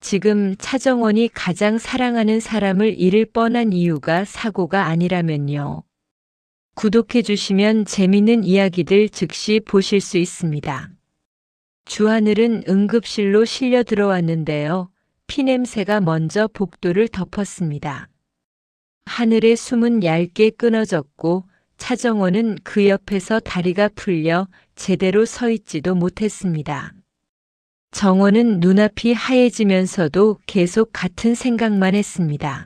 지금 차정원이 가장 사랑하는 사람을 잃을 뻔한 이유가 사고가 아니라면요. 구독해 주시면 재밌는 이야기들 즉시 보실 수 있습니다. 주하늘은 응급실로 실려 들어왔는데요. 피냄새가 먼저 복도를 덮었습니다. 하늘의 숨은 얇게 끊어졌고 차정원은 그 옆에서 다리가 풀려 제대로 서 있지도 못했습니다. 정원은 눈앞이 하얘지면서도 계속 같은 생각만 했습니다.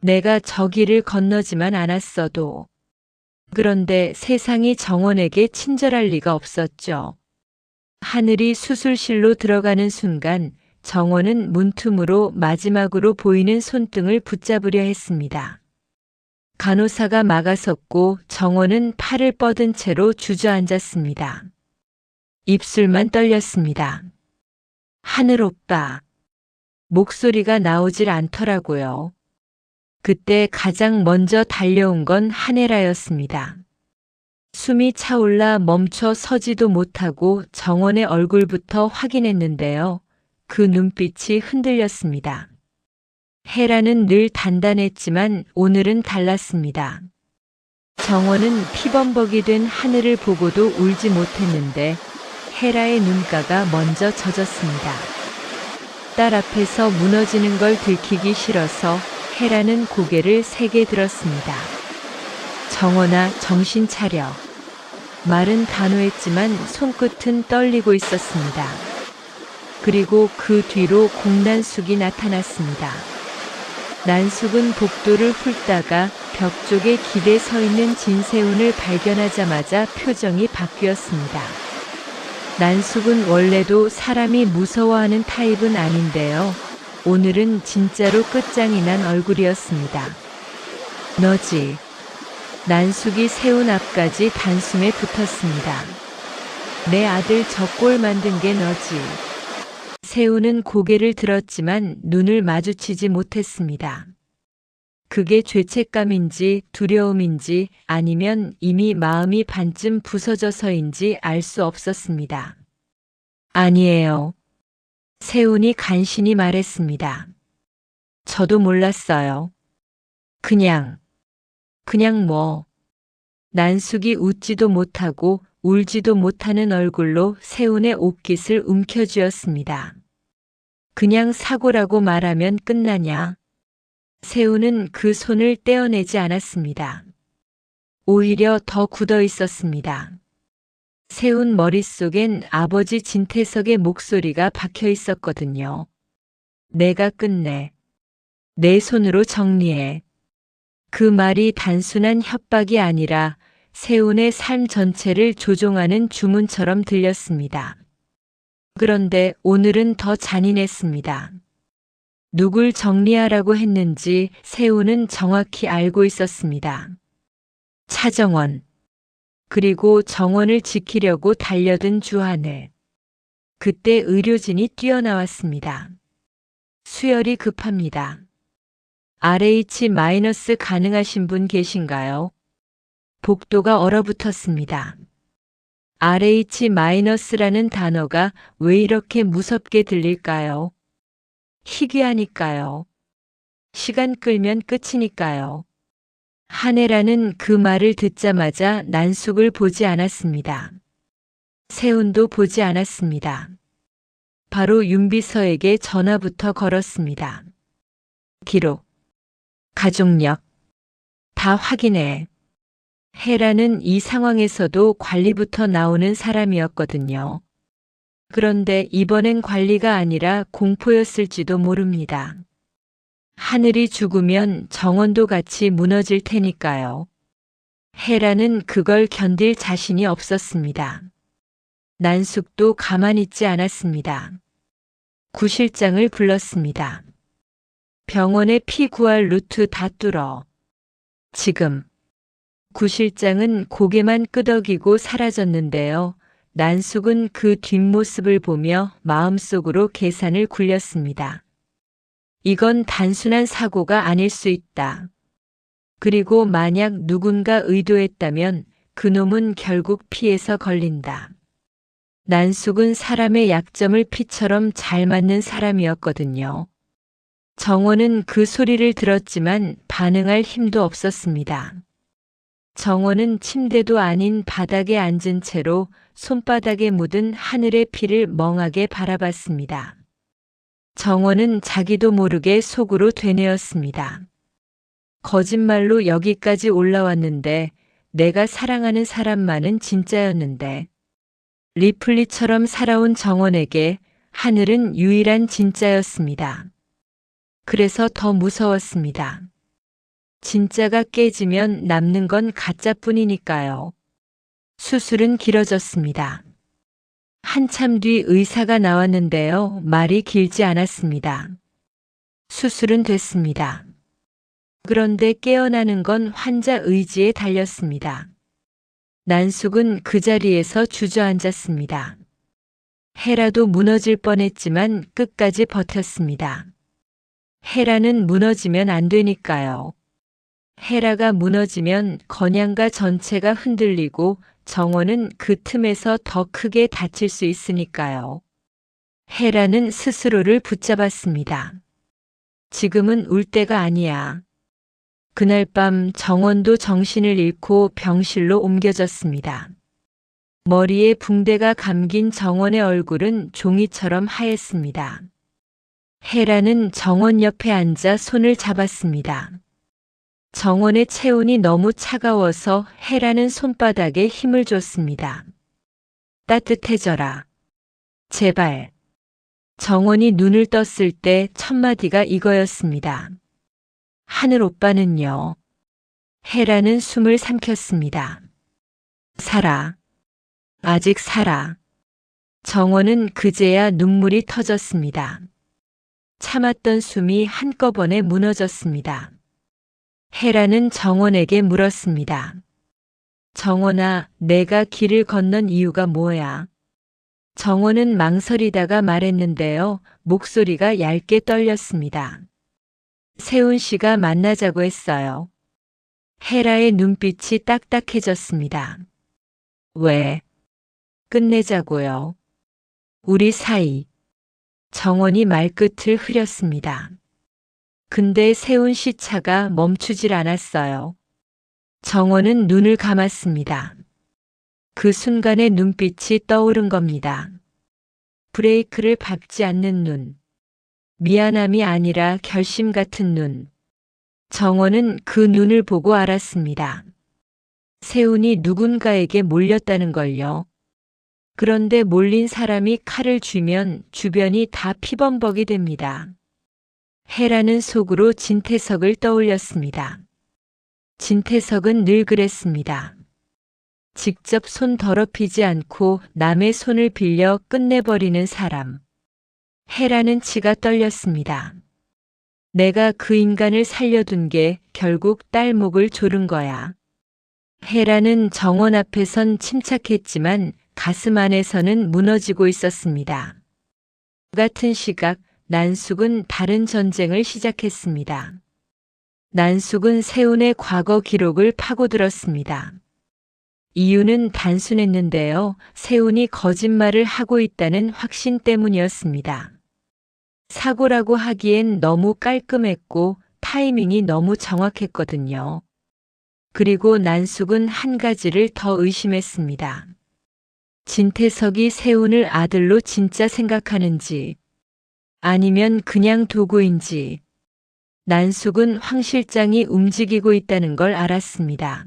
내가 저 길을 건너지만 않았어도. 그런데 세상이 정원에게 친절할 리가 없었죠. 하늘이 수술실로 들어가는 순간 정원은 문틈으로 마지막으로 보이는 손등을 붙잡으려 했습니다. 간호사가 막아섰고 정원은 팔을 뻗은 채로 주저앉았습니다. 입술만 떨렸습니다. 하늘 오빠. 목소리가 나오질 않더라고요. 그때 가장 먼저 달려온 건 한혜라였습니다. 숨이 차올라 멈춰 서지도 못하고 정원의 얼굴부터 확인했는데요. 그 눈빛이 흔들렸습니다. 혜라는 늘 단단했지만 오늘은 달랐습니다. 정원은 피범벅이 된 하늘을 보고도 울지 못했는데 혜라의 눈가가 먼저 젖었습니다. 딸 앞에서 무너지는 걸 들키기 싫어서 혜라는 고개를 세게 들었습니다. 정원아, 정신 차려. 말은 단호했지만 손끝은 떨리고 있었습니다. 그리고 그 뒤로 공난숙이 나타났습니다. 난숙은 복도를 훑다가 벽 쪽에 기대 서 있는 진세훈을 발견하자마자 표정이 바뀌었습니다. 난숙은 원래도 사람이 무서워하는 타입은 아닌데요. 오늘은 진짜로 끝장이 난 얼굴이었습니다. 너지. 난숙이 세훈 앞까지 단숨에 붙었습니다. 내 아들 저 꼴 만든 게 너지. 세훈은 고개를 들었지만 눈을 마주치지 못했습니다. 그게 죄책감인지 두려움인지 아니면 이미 마음이 반쯤 부서져서인지 알 수 없었습니다. 아니에요. 세훈이 간신히 말했습니다. 저도 몰랐어요. 그냥 뭐. 난숙이 웃지도 못하고 울지도 못하는 얼굴로 세훈의 옷깃을 움켜쥐었습니다. 그냥 사고라고 말하면 끝나냐? 세훈은 그 손을 떼어내지 않았습니다. 오히려 더 굳어 있었습니다. 세훈 머릿속엔 아버지 진태석의 목소리가 박혀 있었거든요. 내가 끝내. 내 손으로 정리해. 그 말이 단순한 협박이 아니라 세훈의 삶 전체를 조종하는 주문처럼 들렸습니다. 그런데 오늘은 더 잔인했습니다. 누굴 정리하라고 했는지 세훈은 정확히 알고 있었습니다. 차정원. 그리고 정원을 지키려고 달려든 주하늘. 그때 의료진이 뛰어나왔습니다. 수혈이 급합니다. RH- 가능하신 분 계신가요? 복도가 얼어붙었습니다. RH-라는 단어가 왜 이렇게 무섭게 들릴까요? 희귀하니까요. 시간 끌면 끝이니까요. 한혜라는 그 말을 듣자마자 난숙을 보지 않았습니다. 세훈도 보지 않았습니다. 바로 윤비서에게 전화부터 걸었습니다. 기록, 가족력, 다 확인해. 혜라는 이 상황에서도 관리부터 나오는 사람이었거든요. 그런데 이번엔 관리가 아니라 공포였을지도 모릅니다. 하늘이 죽으면 정원도 같이 무너질 테니까요. 혜라는 그걸 견딜 자신이 없었습니다. 난숙도 가만히 있지 않았습니다. 구 실장을 불렀습니다. 병원의 피 구할 루트 다 뚫어. 지금. 구 실장은 고개만 끄덕이고 사라졌는데요. 난숙은 그 뒷모습을 보며 마음속으로 계산을 굴렸습니다. 이건 단순한 사고가 아닐 수 있다. 그리고 만약 누군가 의도했다면 그놈은 결국 피해서 걸린다. 난숙은 사람의 약점을 피처럼 잘 맞는 사람이었거든요. 정원은 그 소리를 들었지만 반응할 힘도 없었습니다. 정원은 침대도 아닌 바닥에 앉은 채로 손바닥에 묻은 하늘의 피를 멍하게 바라봤습니다. 정원은 자기도 모르게 속으로 되뇌었습니다. 거짓말로 여기까지 올라왔는데 내가 사랑하는 사람만은 진짜였는데 리플리처럼 살아온 정원에게 하늘은 유일한 진짜였습니다. 그래서 더 무서웠습니다. 진짜가 깨지면 남는 건 가짜뿐이니까요. 수술은 길어졌습니다. 한참 뒤 의사가 나왔는데요. 말이 길지 않았습니다. 수술은 됐습니다. 그런데 깨어나는 건 환자 의지에 달렸습니다. 난숙은 그 자리에서 주저앉았습니다. 헤라도 무너질 뻔했지만 끝까지 버텼습니다. 헤라는 무너지면 안 되니까요. 헤라가 무너지면 건양가 전체가 흔들리고 정원은 그 틈에서 더 크게 다칠 수 있으니까요. 헤라는 스스로를 붙잡았습니다. 지금은 울 때가 아니야. 그날 밤 정원도 정신을 잃고 병실로 옮겨졌습니다. 머리에 붕대가 감긴 정원의 얼굴은 종이처럼 하였습니다. 헤라는 정원 옆에 앉아 손을 잡았습니다. 정원의 체온이 너무 차가워서 헤라는 손바닥에 힘을 줬습니다. 따뜻해져라. 제발. 정원이 눈을 떴을 때 첫 마디가 이거였습니다. 하늘 오빠는요. 헤라는 숨을 삼켰습니다. 살아. 아직 살아. 정원은 그제야 눈물이 터졌습니다. 참았던 숨이 한꺼번에 무너졌습니다. 헤라는 정원에게 물었습니다. 정원아, 내가 길을 건넌 이유가 뭐야? 정원은 망설이다가 말했는데요. 목소리가 얇게 떨렸습니다. 세훈 씨가 만나자고 했어요. 헤라의 눈빛이 딱딱해졌습니다. 왜? 끝내자고요. 우리 사이. 정원이 말끝을 흐렸습니다. 근데 세훈 씨 차가 멈추질 않았어요. 정원은 눈을 감았습니다. 그 순간의 눈빛이 떠오른 겁니다. 브레이크를 밟지 않는 눈. 미안함이 아니라 결심 같은 눈. 정원은 그 눈을 보고 알았습니다. 세훈이 누군가에게 몰렸다는 걸요. 그런데 몰린 사람이 칼을 쥐면 주변이 다 피범벅이 됩니다. 헤라는 속으로 진태석을 떠올렸습니다. 진태석은 늘 그랬습니다. 직접 손 더럽히지 않고 남의 손을 빌려 끝내버리는 사람. 헤라는 치가 떨렸습니다. 내가 그 인간을 살려둔 게 결국 딸 목을 조른 거야. 헤라는 정원 앞에선 침착했지만 가슴 안에서는 무너지고 있었습니다. 같은 시각 난숙은 다른 전쟁을 시작했습니다. 난숙은 세훈의 과거 기록을 파고들었습니다. 이유는 단순했는데요. 세훈이 거짓말을 하고 있다는 확신 때문이었습니다. 사고라고 하기엔 너무 깔끔했고 타이밍이 너무 정확했거든요. 그리고 난숙은 한 가지를 더 의심했습니다. 진태석이 세훈을 아들로 진짜 생각하는지 아니면 그냥 도구인지. 난숙은 황 실장이 움직이고 있다는 걸 알았습니다.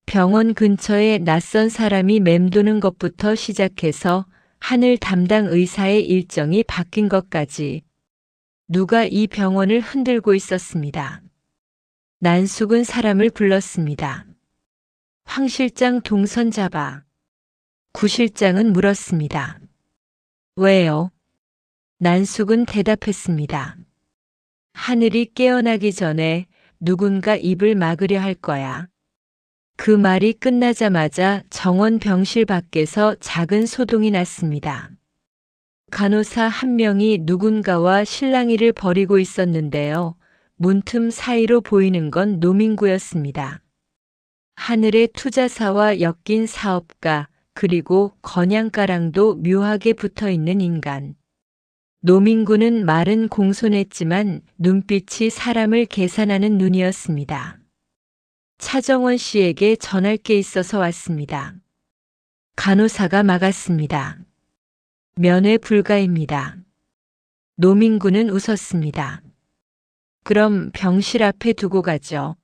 병원 근처에 낯선 사람이 맴도는 것부터 시작해서 하늘 담당 의사의 일정이 바뀐 것까지 누가 이 병원을 흔들고 있었습니다. 난숙은 사람을 불렀습니다. 황 실장 동선 잡아. 구 실장은 물었습니다. 왜요? 난숙은 대답했습니다. 하늘이 깨어나기 전에 누군가 입을 막으려 할 거야. 그 말이 끝나자마자 정원 병실 밖에서 작은 소동이 났습니다. 간호사 한 명이 누군가와 실랑이를 벌이고 있었는데요. 문틈 사이로 보이는 건 노민구였습니다. 하늘의 투자사와 엮인 사업가, 그리고 건양가랑도 묘하게 붙어 있는 인간. 노민구는 말은 공손했지만 눈빛이 사람을 계산하는 눈이었습니다. 차정원 씨에게 전할 게 있어서 왔습니다. 간호사가 막았습니다. 면회 불가입니다. 노민구는 웃었습니다. 그럼 병실 앞에 두고 가죠.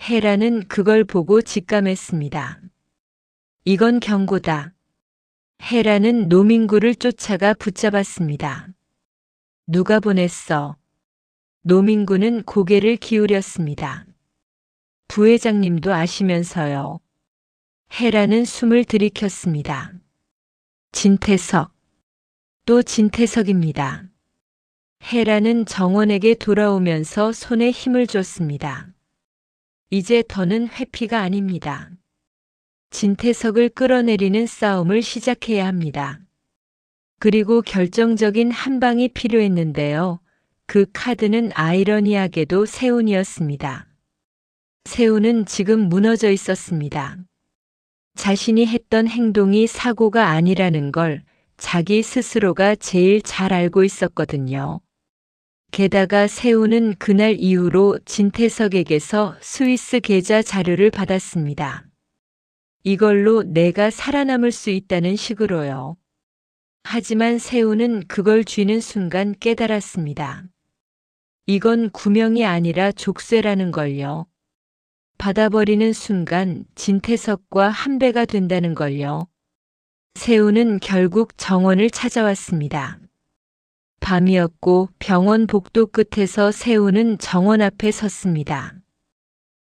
헤라는 그걸 보고 직감했습니다. 이건 경고다. 헤라는 노민구를 쫓아가 붙잡았습니다. 누가 보냈어? 노민구는 고개를 기울였습니다. 부회장님도 아시면서요. 헤라는 숨을 들이켰습니다. 진태석. 또 진태석입니다. 헤라는 정원에게 돌아오면서 손에 힘을 줬습니다. 이제 더는 회피가 아닙니다. 진태석을 끌어내리는 싸움을 시작해야 합니다. 그리고 결정적인 한 방이 필요했는데요. 그 카드는 아이러니하게도 세훈이었습니다. 세훈은 지금 무너져 있었습니다. 자신이 했던 행동이 사고가 아니라는 걸 자기 스스로가 제일 잘 알고 있었거든요. 게다가 세훈은 그날 이후로 진태석에게서 스위스 계좌 자료를 받았습니다. 이걸로 내가 살아남을 수 있다는 식으로요. 하지만 세훈은 그걸 쥐는 순간 깨달았습니다. 이건 구명이 아니라 족쇄라는 걸요. 받아버리는 순간 진태석과 한 배가 된다는 걸요. 세훈은 결국 정원을 찾아왔습니다. 밤이었고 병원 복도 끝에서 세훈은 정원 앞에 섰습니다.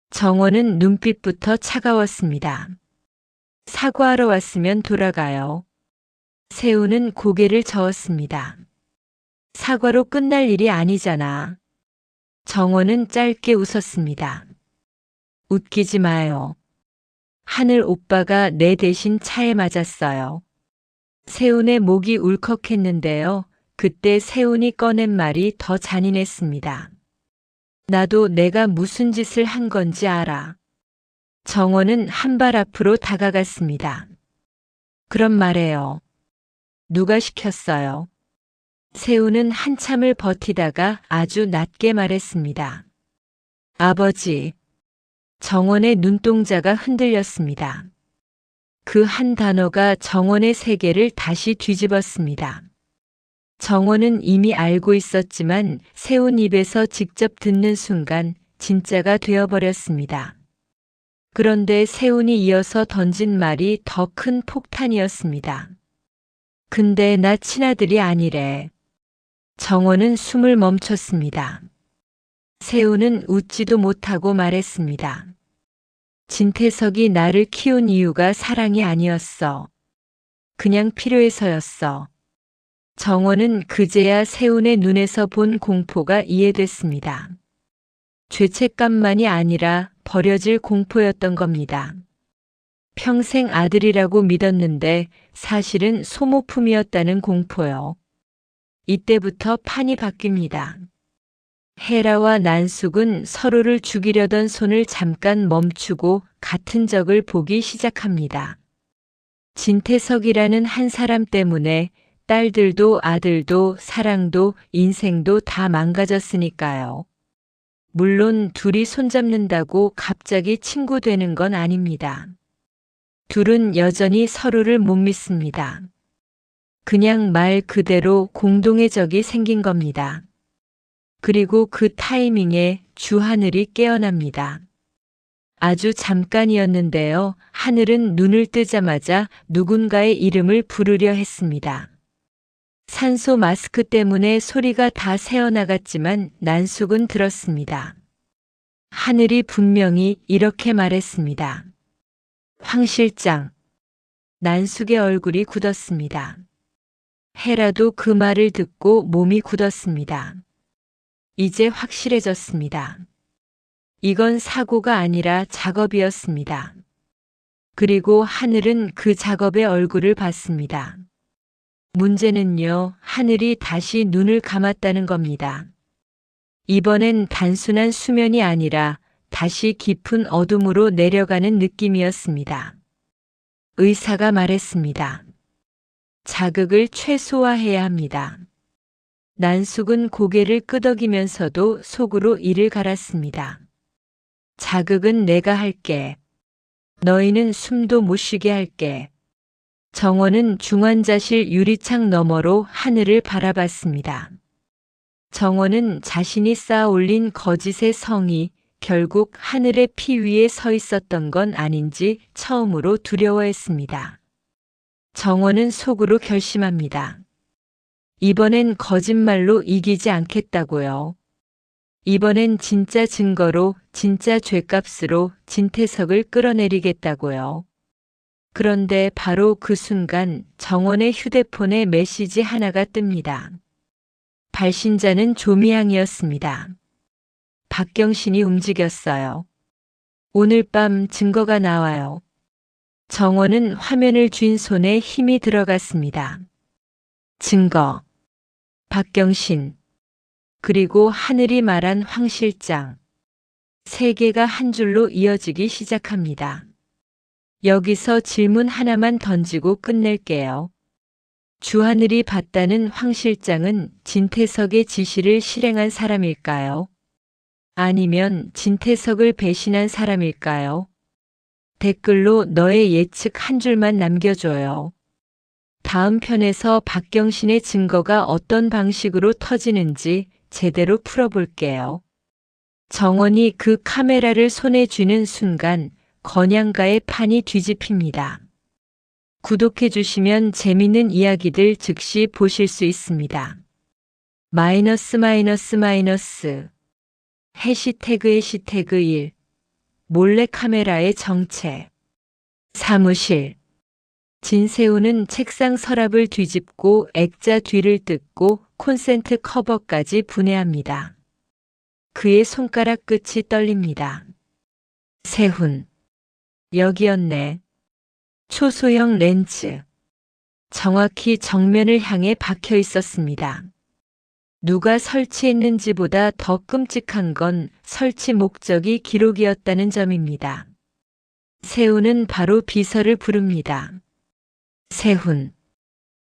정원은 눈빛부터 차가웠습니다. 사과하러 왔으면 돌아가요. 세훈은 고개를 저었습니다. 사과로 끝날 일이 아니잖아. 정원은 짧게 웃었습니다. 웃기지 마요. 하늘 오빠가 내 대신 차에 맞았어요. 세훈의 목이 울컥했는데요. 그때 세훈이 꺼낸 말이 더 잔인했습니다. 나도 내가 무슨 짓을 한 건지 알아. 정원은 한 발 앞으로 다가갔습니다. 그럼 말해요. 누가 시켰어요? 세훈은 한참을 버티다가 아주 낮게 말했습니다. 아버지. 정원의 눈동자가 흔들렸습니다. 그 한 단어가 정원의 세계를 다시 뒤집었습니다. 정원은 이미 알고 있었지만 세훈 입에서 직접 듣는 순간 진짜가 되어버렸습니다. 그런데 세훈이 이어서 던진 말이 더 큰 폭탄이었습니다. 근데 나 친아들이 아니래. 정원은 숨을 멈췄습니다. 세훈은 웃지도 못하고 말했습니다. 진태석이 나를 키운 이유가 사랑이 아니었어. 그냥 필요해서였어. 정원은 그제야 세훈의 눈에서 본 공포가 이해됐습니다. 죄책감만이 아니라 버려질 공포였던 겁니다. 평생 아들이라고 믿었는데 사실은 소모품이었다는 공포요. 이때부터 판이 바뀝니다. 헤라와 난숙은 서로를 죽이려던 손을 잠깐 멈추고 같은 적을 보기 시작합니다. 진태석이라는 한 사람 때문에 딸들도 아들도 사랑도 인생도 다 망가졌으니까요. 물론 둘이 손잡는다고 갑자기 친구 되는 건 아닙니다. 둘은 여전히 서로를 못 믿습니다. 그냥 말 그대로 공동의 적이 생긴 겁니다. 그리고 그 타이밍에 주하늘이 깨어납니다. 아주 잠깐이었는데요. 하늘은 눈을 뜨자마자 누군가의 이름을 부르려 했습니다. 산소 마스크 때문에 소리가 다 새어나갔지만 난숙은 들었습니다. 하늘이 분명히 이렇게 말했습니다. 황 실장. 난숙의 얼굴이 굳었습니다. 헤라도 그 말을 듣고 몸이 굳었습니다. 이제 확실해졌습니다. 이건 사고가 아니라 작업이었습니다. 그리고 하늘은 그 작업의 얼굴을 봤습니다. 문제는요, 하늘이 다시 눈을 감았다는 겁니다. 이번엔 단순한 수면이 아니라 다시 깊은 어둠으로 내려가는 느낌이었습니다. 의사가 말했습니다. 자극을 최소화해야 합니다. 난숙은 고개를 끄덕이면서도 속으로 이를 갈았습니다. 자극은 내가 할게. 너희는 숨도 못 쉬게 할게. 정원은 중환자실 유리창 너머로 하늘을 바라봤습니다. 정원은 자신이 쌓아 올린 거짓의 성이 결국 하늘의 피 위에 서 있었던 건 아닌지 처음으로 두려워했습니다. 정원은 속으로 결심합니다. 이번엔 거짓말로 이기지 않겠다고요. 이번엔 진짜 증거로, 진짜 죗값으로 진태석을 끌어내리겠다고요. 그런데 바로 그 순간 정원의 휴대폰에 메시지 하나가 뜹니다. 발신자는 조미향이었습니다. 박경신이 움직였어요. 오늘 밤 증거가 나와요. 정원은 화면을 쥔 손에 힘이 들어갔습니다. 증거. 박경신. 그리고 하늘이 말한 황 실장. 세 개가 한 줄로 이어지기 시작합니다. 여기서 질문 하나만 던지고 끝낼게요. 주하늘이 봤다는 황 실장은 진태석의 지시를 실행한 사람일까요? 아니면 진태석을 배신한 사람일까요? 댓글로 너의 예측 한 줄만 남겨줘요. 다음 편에서 박경신의 증거가 어떤 방식으로 터지는지 제대로 풀어볼게요. 정원이 그 카메라를 손에 쥐는 순간 건양가의 판이 뒤집힙니다. 구독해주시면 재밌는 이야기들 즉시 보실 수 있습니다. 해시태그 1 몰래카메라의 정체. 사무실. 진세우는 책상 서랍을 뒤집고 액자 뒤를 뜯고 콘센트 커버까지 분해합니다. 그의 손가락 끝이 떨립니다. 세훈. 여기였네. 초소형 렌즈. 정확히 정면을 향해 박혀 있었습니다. 누가 설치했는지보다 더 끔찍한 건 설치 목적이 기록이었다는 점입니다. 세훈은 바로 비서를 부릅니다. 세훈.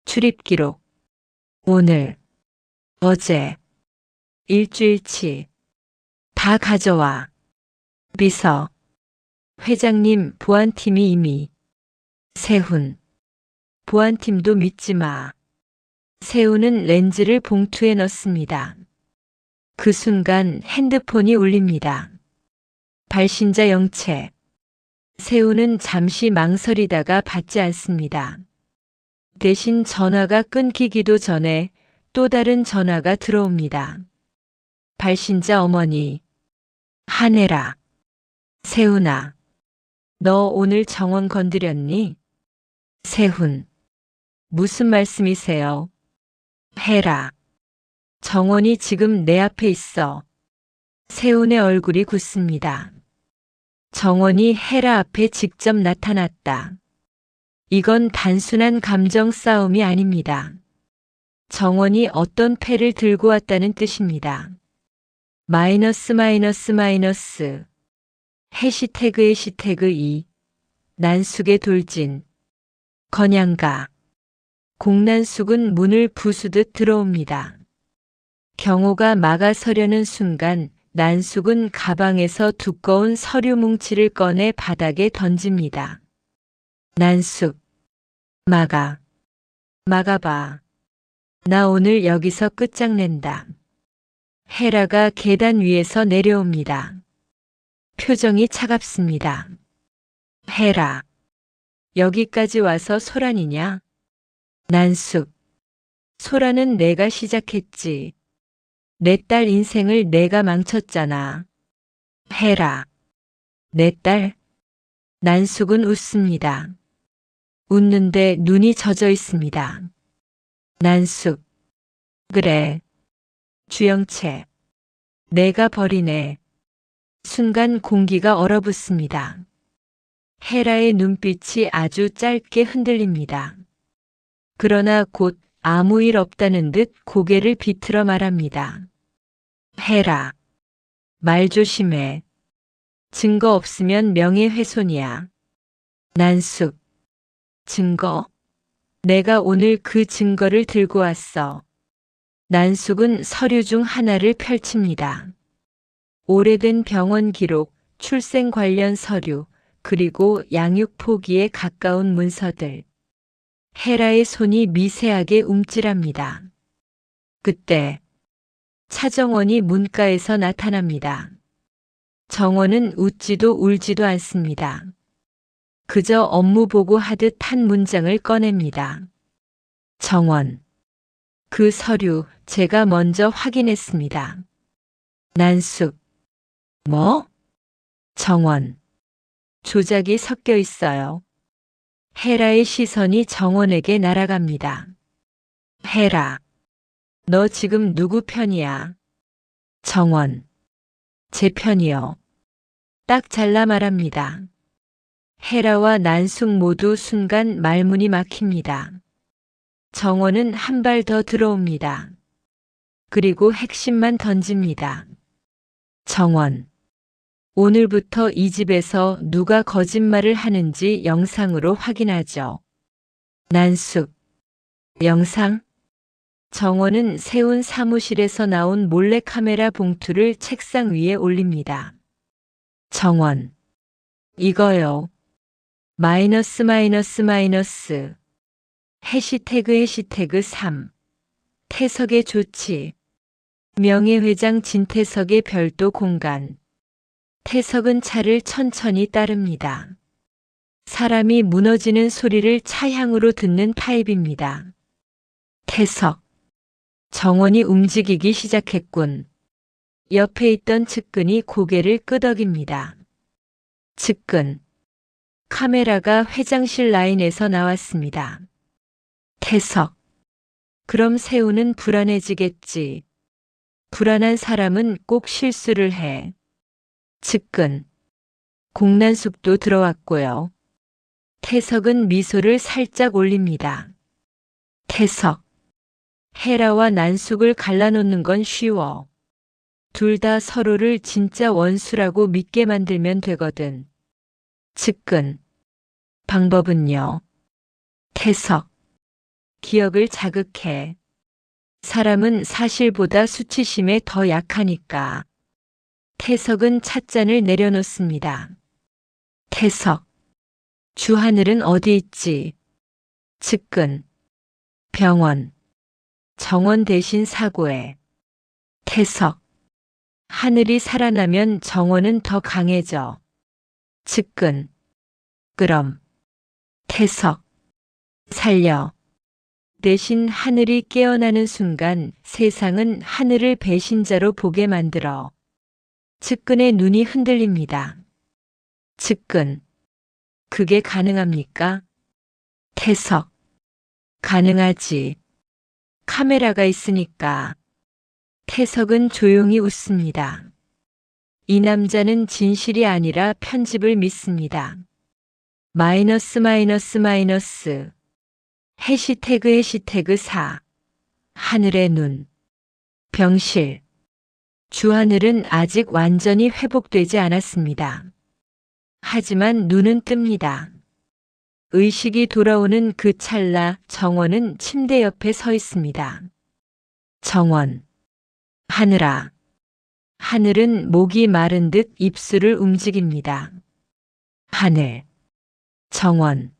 출입 기록. 오늘. 어제. 일주일치. 다 가져와. 비서. 회장님, 보안팀이 이미. 세훈. 보안팀도 믿지 마. 세훈은 렌즈를 봉투에 넣습니다. 그 순간 핸드폰이 울립니다. 발신자 영채. 세훈은 잠시 망설이다가 받지 않습니다. 대신 전화가 끊기기도 전에 또 다른 전화가 들어옵니다. 발신자 어머니. 한혜라. 세훈아. 너 오늘 정원 건드렸니? 세훈. 무슨 말씀이세요? 혜라. 정원이 지금 내 앞에 있어. 세훈의 얼굴이 굳습니다. 정원이 혜라 앞에 직접 나타났다. 이건 단순한 감정 싸움이 아닙니다. 정원이 어떤 패를 들고 왔다는 뜻입니다. 해시태그 2 난숙의 돌진. 건양가. 공난숙은 문을 부수듯 들어옵니다. 경호가 막아서려는 순간 난숙은 가방에서 두꺼운 서류 뭉치를 꺼내 바닥에 던집니다. 난숙. 막아봐. 나 오늘 여기서 끝장낸다. 혜라가 계단 위에서 내려옵니다. 표정이 차갑습니다. 혜라. 여기까지 와서 소란이냐? 난숙. 소란은 내가 시작했지. 내 딸 인생을 내가 망쳤잖아. 혜라. 내 딸? 난숙은 웃습니다. 웃는데 눈이 젖어 있습니다. 난숙. 그래. 주영채. 내가 버리네. 순간 공기가 얼어붙습니다. 혜라의 눈빛이 아주 짧게 흔들립니다. 그러나 곧 아무 일 없다는 듯 고개를 비틀어 말합니다. 혜라. 말 조심해. 증거 없으면 명예훼손이야. 난숙. 증거? 내가 오늘 그 증거를 들고 왔어. 난숙은 서류 중 하나를 펼칩니다. 오래된 병원 기록, 출생 관련 서류, 그리고 양육 포기에 가까운 문서들. 헤라의 손이 미세하게 움찔합니다. 그때 차정원이 문가에서 나타납니다. 정원은 웃지도 울지도 않습니다. 그저 업무 보고하듯 한 문장을 꺼냅니다. 정원. 그 서류 제가 먼저 확인했습니다. 난숙. 뭐? 정원. 조작이 섞여 있어요. 헤라의 시선이 정원에게 날아갑니다. 헤라. 너 지금 누구 편이야? 정원. 제 편이요. 딱 잘라 말합니다. 헤라와 난숙 모두 순간 말문이 막힙니다. 정원은 한 발 더 들어옵니다. 그리고 핵심만 던집니다. 정원. 오늘부터 이 집에서 누가 거짓말을 하는지 영상으로 확인하죠. 난숙. 영상? 정원은 세운 사무실에서 나온 몰래카메라 봉투를 책상 위에 올립니다. 정원. 이거요. 마이너스 마이너스 마이너스. 해시태그 3. 태석의 조치. 명예회장 진태석의 별도 공간. 태석은 차를 천천히 따릅니다. 사람이 무너지는 소리를 차향으로 듣는 타입입니다. 태석. 정원이 움직이기 시작했군. 옆에 있던 측근이 고개를 끄덕입니다. 측근. 카메라가 회장실 라인에서 나왔습니다. 태석. 그럼 세우는 불안해지겠지. 불안한 사람은 꼭 실수를 해. 측근. 공난숙도 들어왔고요. 태석은 미소를 살짝 올립니다. 태석. 헤라와 난숙을 갈라놓는 건 쉬워. 둘 다 서로를 진짜 원수라고 믿게 만들면 되거든. 측근. 방법은요? 태석. 기억을 자극해. 사람은 사실보다 수치심에 더 약하니까. 태석은 찻잔을 내려놓습니다. 태석. 주하늘은 어디 있지? 측근. 병원. 정원 대신 사고에. 태석. 하늘이 살아나면 정원은 더 강해져. 측근. 그럼. 태석. 살려. 대신 하늘이 깨어나는 순간 세상은 하늘을 배신자로 보게 만들어. 측근의 눈이 흔들립니다. 측근. 그게 가능합니까? 태석. 가능하지. 카메라가 있으니까. 태석은 조용히 웃습니다. 이 남자는 진실이 아니라 편집을 믿습니다. 마이너스 마이너스 마이너스. 해시태그 4. 하늘의 눈. 병실. 주하늘은 아직 완전히 회복되지 않았습니다. 하지만 눈은 뜹니다. 의식이 돌아오는 그 찰나 정원은 침대 옆에 서 있습니다. 정원. 하늘아. 하늘은 목이 마른 듯 입술을 움직입니다. 하늘. 정원.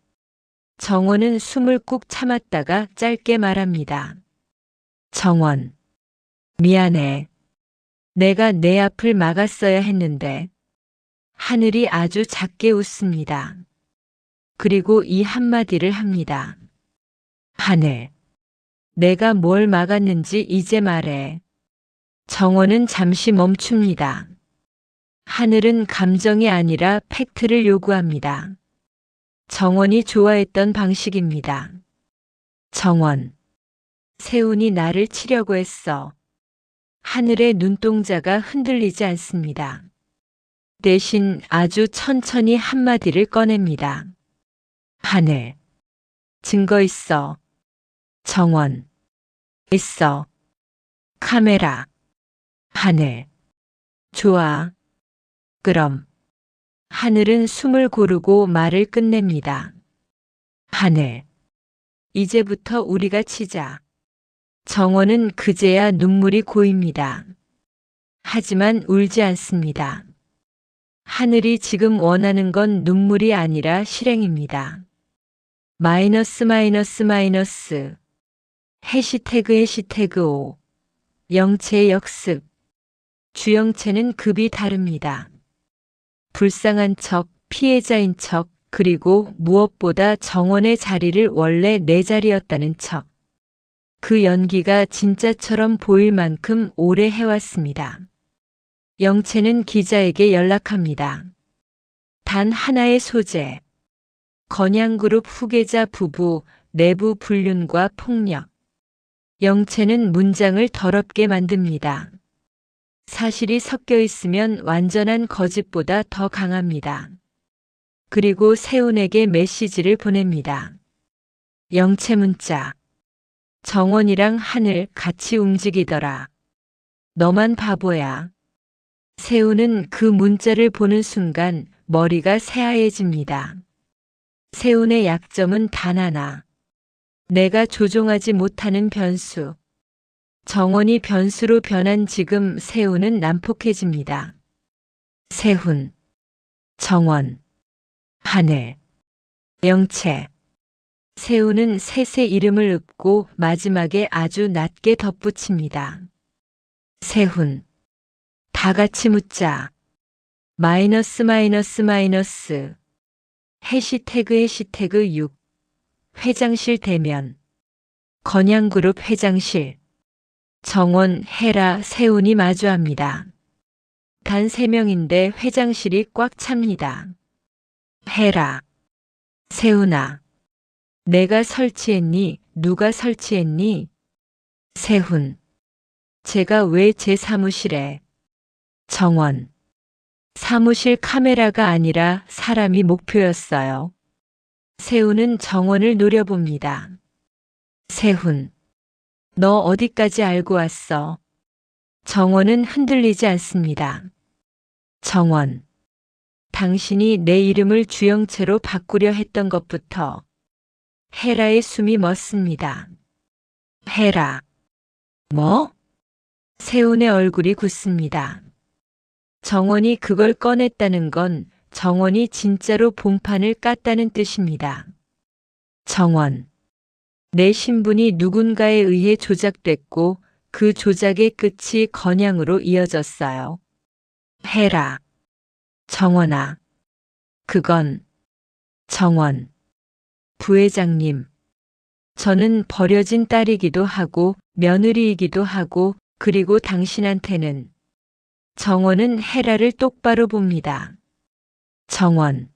정원은 숨을 꾹 참았다가 짧게 말합니다. 정원. 미안해. 내가 내 앞을 막았어야 했는데. 하늘이 아주 작게 웃습니다. 그리고 이 한마디를 합니다. 하늘. 내가 뭘 막았는지 이제 말해. 정원은 잠시 멈춥니다. 하늘은 감정이 아니라 팩트를 요구합니다. 정원이 좋아했던 방식입니다. 정원. 세운이 나를 치려고 했어. 하늘의 눈동자가 흔들리지 않습니다. 대신 아주 천천히 한마디를 꺼냅니다. 하늘. 증거 있어. 정원. 있어. 카메라. 하늘. 좋아. 그럼. 하늘은 숨을 고르고 말을 끝냅니다. 하늘. 이제부터 우리가 치자. 정원은 그제야 눈물이 고입니다. 하지만 울지 않습니다. 하늘이 지금 원하는 건 눈물이 아니라 실행입니다. 마이너스 마이너스 마이너스. 해시태그 5. 영체 역습. 주영체는 급이 다릅니다. 불쌍한 척, 피해자인 척, 그리고 무엇보다 정원의 자리를 원래 내 자리였다는 척. 그 연기가 진짜처럼 보일 만큼 오래 해왔습니다. 영채는 기자에게 연락합니다. 단 하나의 소재. 건양그룹 후계자 부부 내부 불륜과 폭력. 영채는 문장을 더럽게 만듭니다. 사실이 섞여 있으면 완전한 거짓보다 더 강합니다. 그리고 세훈에게 메시지를 보냅니다. 영채 문자. 정원이랑 하늘 같이 움직이더라. 너만 바보야. 세훈은 그 문자를 보는 순간 머리가 새하얘집니다. 세훈의 약점은 단 하나. 내가 조종하지 못하는 변수. 정원이 변수로 변한 지금 세훈은 난폭해집니다. 세훈, 정원, 하늘, 영채. 세훈은 셋의 이름을 읊고 마지막에 아주 낮게 덧붙입니다. 세훈. 다 같이 묻자. 마이너스 마이너스 마이너스. 해시태그 6. 회장실 대면. 건양그룹 회장실. 정원, 헤라, 세훈이 마주합니다. 단 3명인데 회장실이 꽉 찹니다. 헤라. 세훈아. 내가 설치했니? 누가 설치했니? 세훈. 제가 왜 제 사무실에? 정원. 사무실 카메라가 아니라 사람이 목표였어요. 세훈은 정원을 노려봅니다. 세훈. 너 어디까지 알고 왔어? 정원은 흔들리지 않습니다. 정원. 당신이 내 이름을 주영채로 바꾸려 했던 것부터. 헤라의 숨이 멎습니다. 헤라. 뭐? 세훈의 얼굴이 굳습니다. 정원이 그걸 꺼냈다는 건 정원이 진짜로 본판을 깠다는 뜻입니다. 정원. 내 신분이 누군가에 의해 조작됐고 그 조작의 끝이 건양으로 이어졌어요. 헤라. 정원아. 그건. 정원. 부회장님. 저는 버려진 딸이기도 하고 며느리이기도 하고 그리고 당신한테는. 정원은 헤라를 똑바로 봅니다. 정원.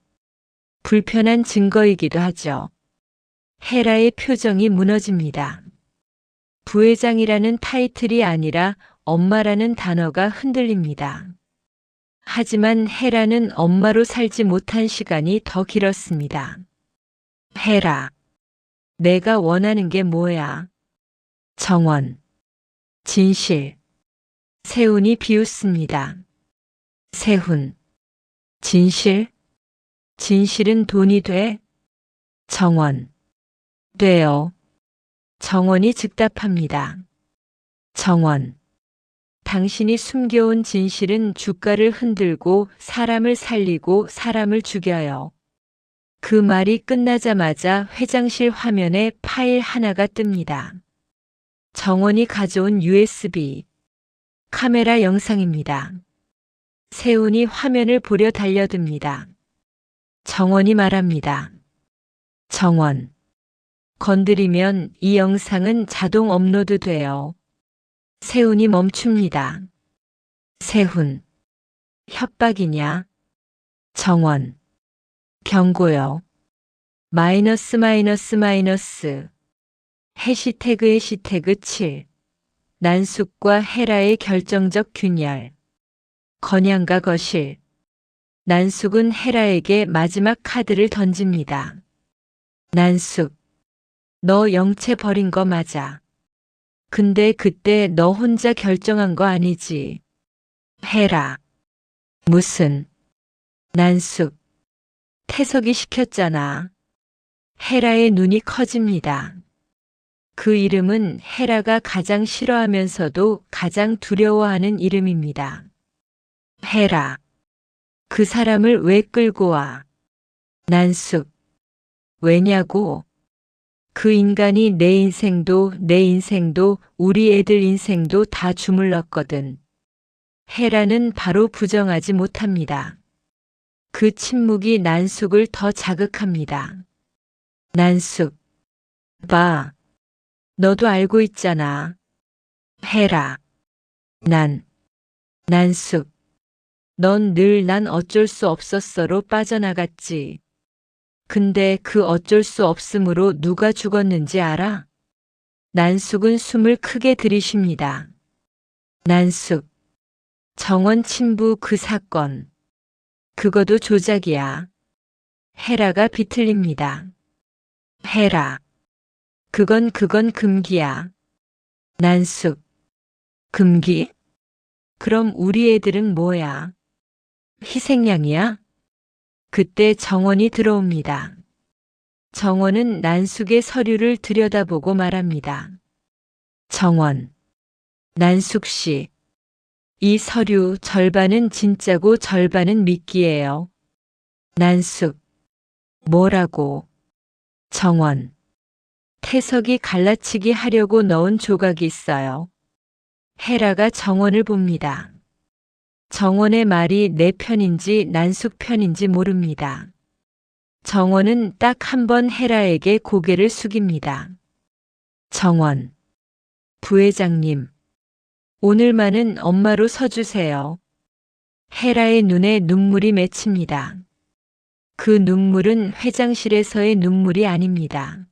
불편한 증거이기도 하죠. 헤라의 표정이 무너집니다. 부회장이라는 타이틀이 아니라 엄마라는 단어가 흔들립니다. 하지만 헤라는 엄마로 살지 못한 시간이 더 길었습니다. 헤라. 내가 원하는 게 뭐야? 정원. 진실. 세훈이 비웃습니다. 세훈. 진실? 진실은 돈이 돼? 정원. 돼요. 정원이 즉답합니다. 정원. 당신이 숨겨온 진실은 주가를 흔들고 사람을 살리고 사람을 죽여요. 그 말이 끝나자마자 회장실 화면에 파일 하나가 뜹니다. 정원이 가져온 USB. 카메라 영상입니다. 세훈이 화면을 보려 달려듭니다. 정원이 말합니다. 정원. 건드리면 이 영상은 자동 업로드 돼요. 세훈이 멈춥니다. 세훈. 협박이냐? 정원. 경고요. 마이너스 마이너스 마이너스. 해시태그 7. 난숙과 헤라의 결정적 균열. 건양가 거실. 난숙은 헤라에게 마지막 카드를 던집니다. 난숙. 너 영채 버린 거 맞아. 근데 그때 너 혼자 결정한 거 아니지. 헤라. 무슨. 난숙. 태석이 시켰잖아. 헤라의 눈이 커집니다. 그 이름은 헤라가 가장 싫어하면서도 가장 두려워하는 이름입니다. 헤라. 그 사람을 왜 끌고 와? 난숙. 왜냐고? 그 인간이 내 인생도 우리 애들 인생도 다 주물렀거든. 헤라는 바로 부정하지 못합니다. 그 침묵이 난숙을 더 자극합니다. 난숙. 봐. 너도 알고 있잖아. 헤라. 난숙. 넌 늘 난 어쩔 수 없었어로 빠져나갔지. 근데 그 어쩔 수 없음으로 누가 죽었는지 알아? 난숙은 숨을 크게 들이쉽니다. 난숙. 정원 친부 그 사건. 그거도 조작이야. 헤라가 비틀립니다. 헤라. 그건 금기야. 난숙. 금기? 그럼 우리 애들은 뭐야? 희생양이야? 그때 정원이 들어옵니다. 정원은 난숙의 서류를 들여다보고 말합니다. 정원. 난숙 씨. 이 서류 절반은 진짜고 절반은 미끼예요. 난숙. 뭐라고? 정원. 태석이 갈라치기 하려고 넣은 조각이 있어요. 헤라가 정원을 봅니다. 정원의 말이 내 편인지 난숙 편인지 모릅니다. 정원은 딱 한 번 헤라에게 고개를 숙입니다. 정원. 부회장님. 오늘만은 엄마로 서주세요. 헤라의 눈에 눈물이 맺힙니다. 그 눈물은 회장실에서의 눈물이 아닙니다.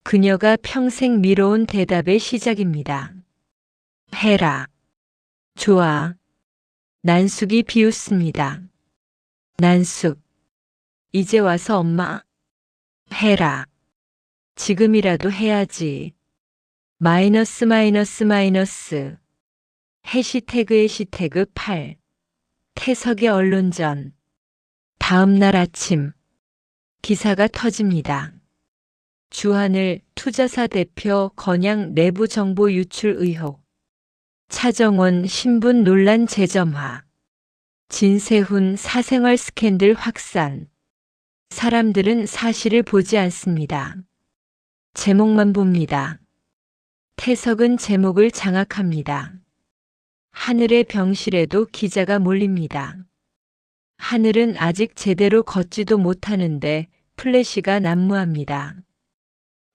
그녀가 평생 미뤄온 대답의 시작입니다. 헤라. 좋아. 난숙이 비웃습니다. 난숙. 이제 와서 엄마. 헤라. 지금이라도 해야지. 마이너스. 해시태그 8. 태석의 언론전. 다음 날 아침. 기사가 터집니다. 주하늘 투자사 대표 건양 내부 정보 유출 의혹. 차정원 신분 논란 재점화. 진세훈 사생활 스캔들 확산. 사람들은 사실을 보지 않습니다. 제목만 봅니다. 태석은 제목을 장악합니다. 하늘의 병실에도 기자가 몰립니다. 하늘은 아직 제대로 걷지도 못하는데 플래시가 난무합니다.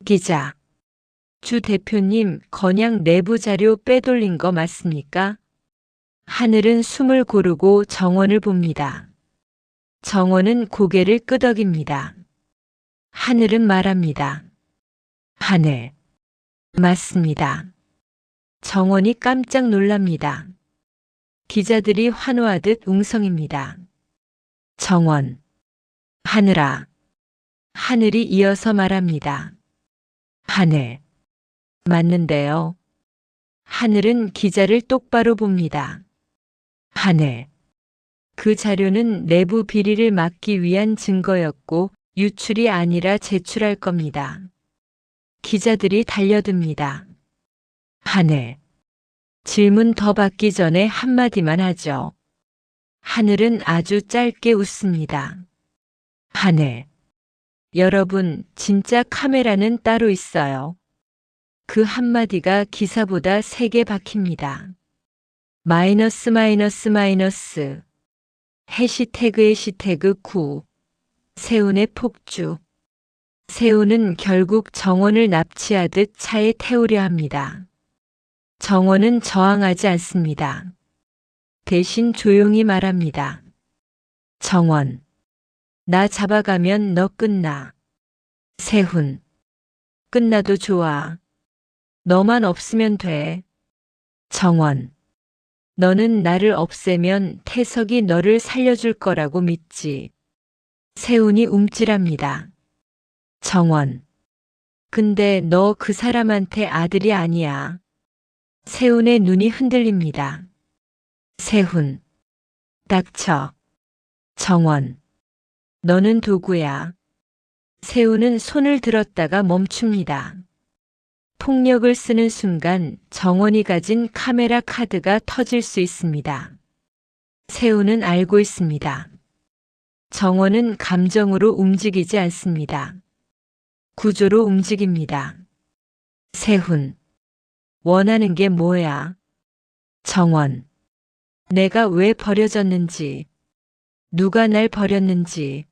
기자. 주 대표님, 건양 내부 자료 빼돌린 거 맞습니까? 하늘은 숨을 고르고 정원을 봅니다. 정원은 고개를 끄덕입니다. 하늘은 말합니다. 하늘. 맞습니다. 정원이 깜짝 놀랍니다. 기자들이 환호하듯 웅성입니다. 정원. 하늘아. 하늘이 이어서 말합니다. 하늘. 맞는데요. 하늘은 기자를 똑바로 봅니다. 하늘. 그 자료는 내부 비리를 막기 위한 증거였고 유출이 아니라 제출할 겁니다. 기자들이 달려듭니다. 하늘. 질문 더 받기 전에 한마디만 하죠. 하늘은 아주 짧게 웃습니다. 하늘. 여러분, 진짜 카메라는 따로 있어요. 그 한마디가 기사보다 세게 박힙니다. 마이너스. 해시태그 9. 세훈의 폭주. 세훈은 결국 정원을 납치하듯 차에 태우려 합니다. 정원은 저항하지 않습니다. 대신 조용히 말합니다. 정원. 나 잡아가면 너 끝나. 세훈. 끝나도 좋아. 너만 없으면 돼. 정원. 너는 나를 없애면 태석이 너를 살려줄 거라고 믿지. 세훈이 움찔합니다. 정원. 근데 너 그 사람한테 아들이 아니야. 세훈의 눈이 흔들립니다. 세훈. 닥쳐. 정원. 너는 도구야. 세우는 손을 들었다가 멈춥니다. 폭력을 쓰는 순간 정원이 가진 카메라 카드가 터질 수 있습니다. 세우는 알고 있습니다. 정원은 감정으로 움직이지 않습니다. 구조로 움직입니다. 세훈. 원하는 게 뭐야? 정원. 내가 왜 버려졌는지, 누가 날 버렸는지,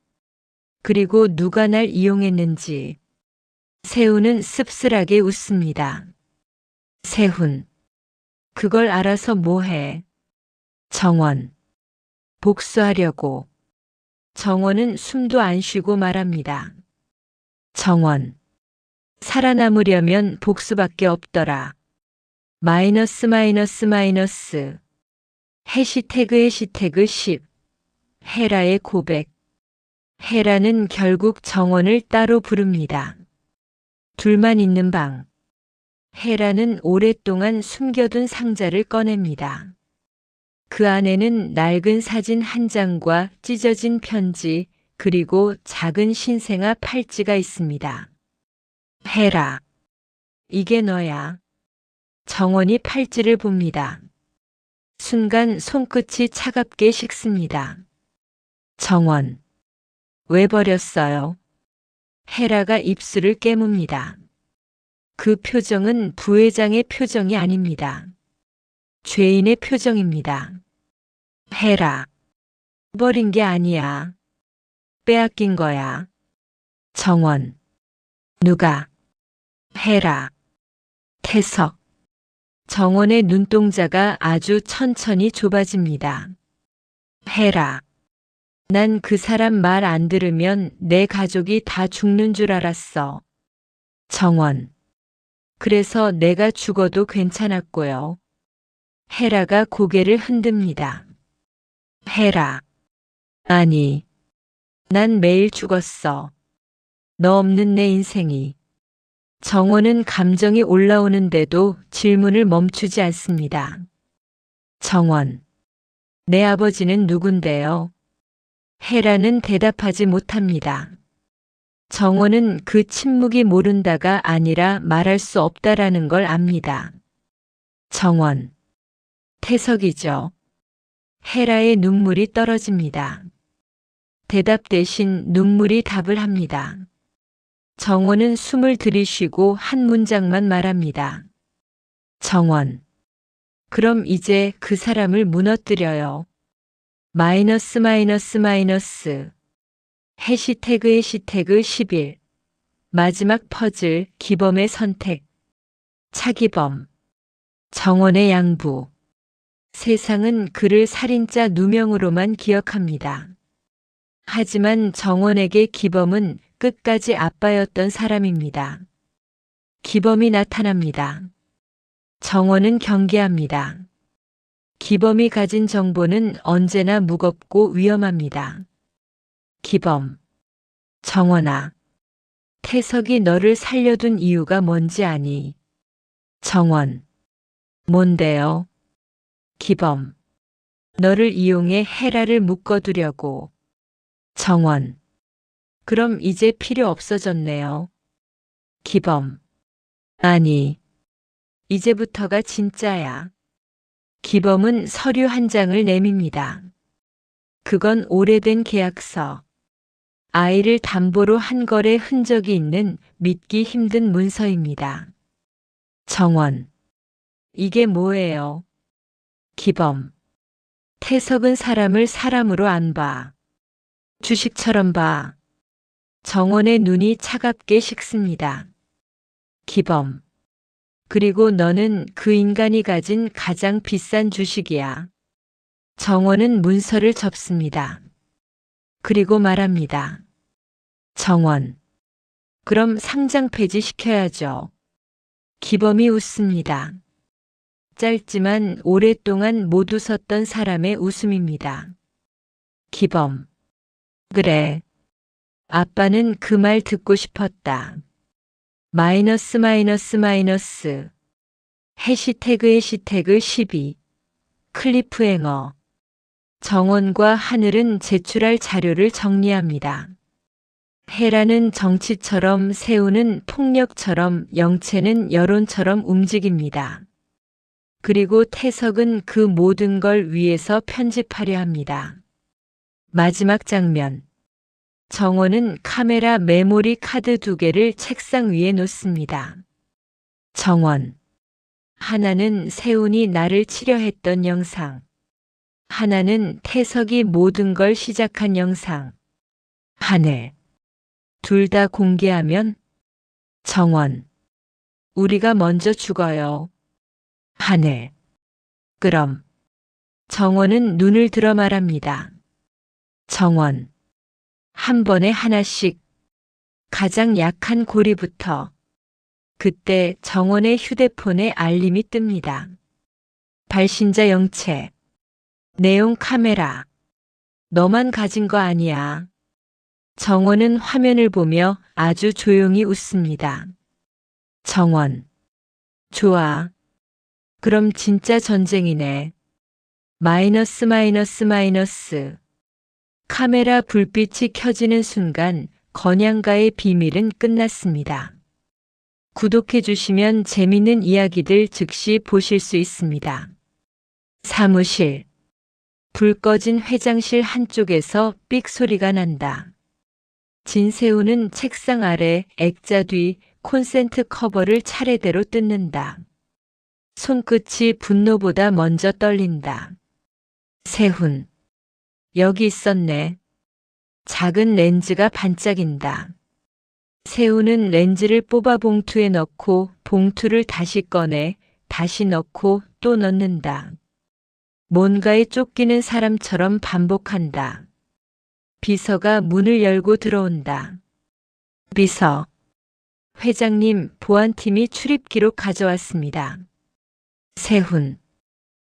그리고 누가 날 이용했는지. 세훈은 씁쓸하게 웃습니다. 세훈. 그걸 알아서 뭐해? 정원. 복수하려고. 정원은 숨도 안 쉬고 말합니다. 정원. 살아남으려면 복수밖에 없더라. 마이너스 마이너스 마이너스. 해시태그 10. 헤라의 고백. 헤라는 결국 정원을 따로 부릅니다. 둘만 있는 방. 헤라는 오랫동안 숨겨둔 상자를 꺼냅니다. 그 안에는 낡은 사진 한 장과 찢어진 편지, 그리고 작은 신생아 팔찌가 있습니다. 헤라. 이게 너야. 정원이 팔찌를 봅니다. 순간 손끝이 차갑게 식습니다. 정원. 왜 버렸어요? 헤라가 입술을 깨뭅니다. 그 표정은 부회장의 표정이 아닙니다. 죄인의 표정입니다. 헤라. 버린 게 아니야. 빼앗긴 거야. 정원. 누가? 헤라. 태석. 정원의 눈동자가 아주 천천히 좁아집니다. 헤라. 난 그 사람 말 안 들으면 내 가족이 다 죽는 줄 알았어. 정원. 그래서 내가 죽어도 괜찮았고요. 헤라가 고개를 흔듭니다. 헤라. 아니. 난 매일 죽었어. 너 없는 내 인생이. 정원은 감정이 올라오는데도 질문을 멈추지 않습니다. 정원. 내 아버지는 누군데요? 헤라는 대답하지 못합니다. 정원은 그 침묵이 모른다가 아니라 말할 수 없다라는 걸 압니다. 정원. 태석이죠. 헤라의 눈물이 떨어집니다. 대답 대신 눈물이 답을 합니다. 정원은 숨을 들이쉬고 한 문장만 말합니다. 정원. 그럼 이제 그 사람을 무너뜨려요. 마이너스 마이너스 마이너스. 해시태그 11. 마지막 퍼즐 기범의 선택. 차기범. 정원의 양부. 세상은 그를 살인자 누명으로만 기억합니다. 하지만 정원에게 기범은 끝까지 아빠였던 사람입니다. 기범이 나타납니다. 정원은 경계합니다. 기범이 가진 정보는 언제나 무겁고 위험합니다. 기범. 정원아. 태석이 너를 살려둔 이유가 뭔지 아니? 정원. 뭔데요? 기범. 너를 이용해 헤라를 묶어두려고. 정원. 그럼 이제 필요 없어졌네요. 기범. 아니. 이제부터가 진짜야. 기범은 서류 한 장을 내밉니다. 그건 오래된 계약서. 아이를 담보로 한 거래 흔적이 있는 믿기 힘든 문서입니다. 정원. 이게 뭐예요? 기범. 태석은 사람을 사람으로 안 봐. 주식처럼 봐. 정원의 눈이 차갑게 식습니다. 기범. 그리고 너는 그 인간이 가진 가장 비싼 주식이야. 정원은 문서를 접습니다. 그리고 말합니다. 정원. 그럼 상장 폐지시켜야죠. 기범이 웃습니다. 짧지만 오랫동안 못 웃었던 사람의 웃음입니다. 기범. 그래. 아빠는 그 말 듣고 싶었다. 마이너스 마이너스 마이너스. 해시태그 12. 클리프행어. 정원과 하늘은 제출할 자료를 정리합니다. 해라는 정치처럼, 세우는 폭력처럼, 영채는 여론처럼 움직입니다. 그리고 태석은 그 모든 걸 위에서 편집하려 합니다. 마지막 장면. 정원은 카메라 메모리 카드 2개를 책상 위에 놓습니다. 정원. 하나는 세훈이 나를 치려했던 영상. 하나는 태석이 모든 걸 시작한 영상. 하늘. 둘 다 공개하면? 정원. 우리가 먼저 죽어요. 하늘. 그럼. 정원은 눈을 들어 말합니다. 정원. 한 번에 하나씩. 가장 약한 고리부터. 그때 정원의 휴대폰에 알림이 뜹니다. 발신자 영채. 내용 카메라. 너만 가진 거 아니야. 정원은 화면을 보며 아주 조용히 웃습니다. 정원. 좋아. 그럼 진짜 전쟁이네. 마이너스 마이너스 마이너스. 카메라 불빛이 켜지는 순간 건양가의 비밀은 끝났습니다. 구독해 주시면 재밌는 이야기들 즉시 보실 수 있습니다. 사무실. 불 꺼진 회장실 한쪽에서 삑 소리가 난다. 진세우는 책상 아래 액자 뒤 콘센트 커버를 차례대로 뜯는다. 손끝이 분노보다 먼저 떨린다. 세훈. 여기 있었네. 작은 렌즈가 반짝인다. 세훈은 렌즈를 뽑아 봉투에 넣고 봉투를 다시 꺼내 다시 넣고 또 넣는다. 뭔가에 쫓기는 사람처럼 반복한다. 비서가 문을 열고 들어온다. 비서. 회장님, 보안팀이 출입 기록 가져왔습니다. 세훈.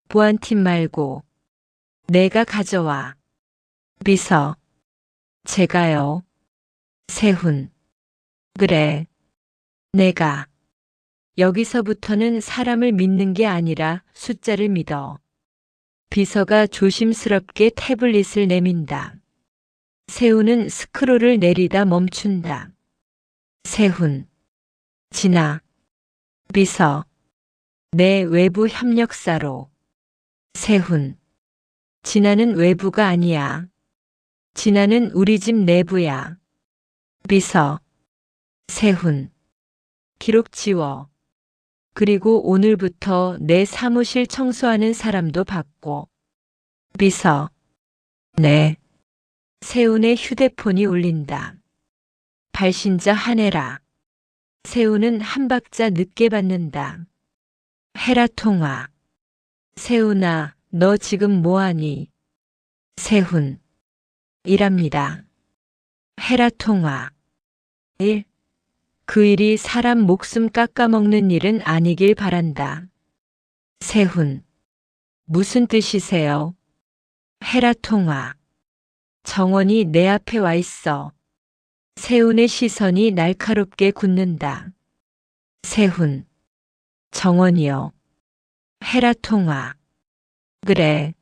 보안팀 말고 내가 가져와. 비서. 제가요. 세훈. 그래. 내가. 여기서부터는 사람을 믿는 게 아니라 숫자를 믿어. 비서가 조심스럽게 태블릿을 내민다. 세훈은 스크롤을 내리다 멈춘다. 세훈. 진아. 비서. 내 외부 협력사로. 세훈. 진아는 외부가 아니야. 진아는 우리 집 내부야. 비서. 세훈. 기록 지워. 그리고 오늘부터 내 사무실 청소하는 사람도 바꿔. 비서. 네. 세훈의 휴대폰이 울린다. 발신자 한혜라. 세훈은 한 박자 늦게 받는다. 헤라 통화. 세훈아, 너 지금 뭐하니? 세훈. 일합니다. 헤라 통화. 일. 그 일이 사람 목숨 깎아먹는 일은 아니길 바란다. 세훈. 무슨 뜻이세요? 헤라 통화. 정원이 내 앞에 와 있어. 세훈의 시선이 날카롭게 굳는다. 세훈. 정원이요. 헤라 통화. 그래.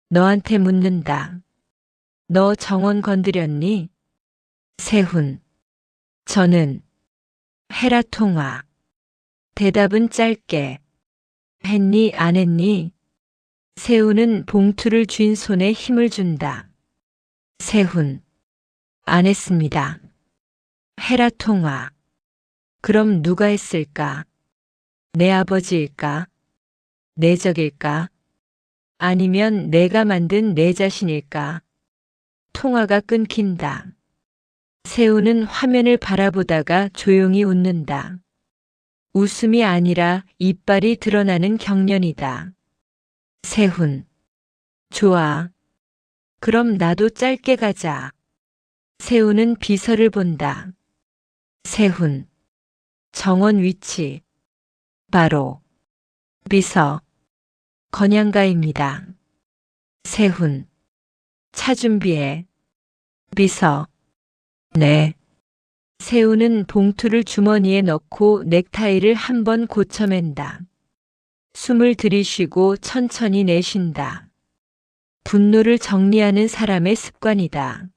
너한테 묻는다. 너 정원 건드렸니? 세훈. 저는. 헤라 통화. 대답은 짧게. 했니 안 했니? 세훈은 봉투를 쥔 손에 힘을 준다. 세훈. 안 했습니다. 헤라 통화. 그럼 누가 했을까? 내 아버지일까? 내 적일까? 아니면 내가 만든 내 자신일까? 통화가 끊긴다. 세훈은 화면을 바라보다가 조용히 웃는다. 웃음이 아니라 이빨이 드러나는 경련이다. 세훈. 좋아. 그럼 나도 짧게 가자. 세훈은 비서를 본다. 세훈. 정원 위치. 바로. 비서. 건양가입니다. 세훈. 차 준비해. 비서. 네. 세훈은 봉투를 주머니에 넣고 넥타이를 한번 고쳐맨다. 숨을 들이쉬고 천천히 내쉰다. 분노를 정리하는 사람의 습관이다.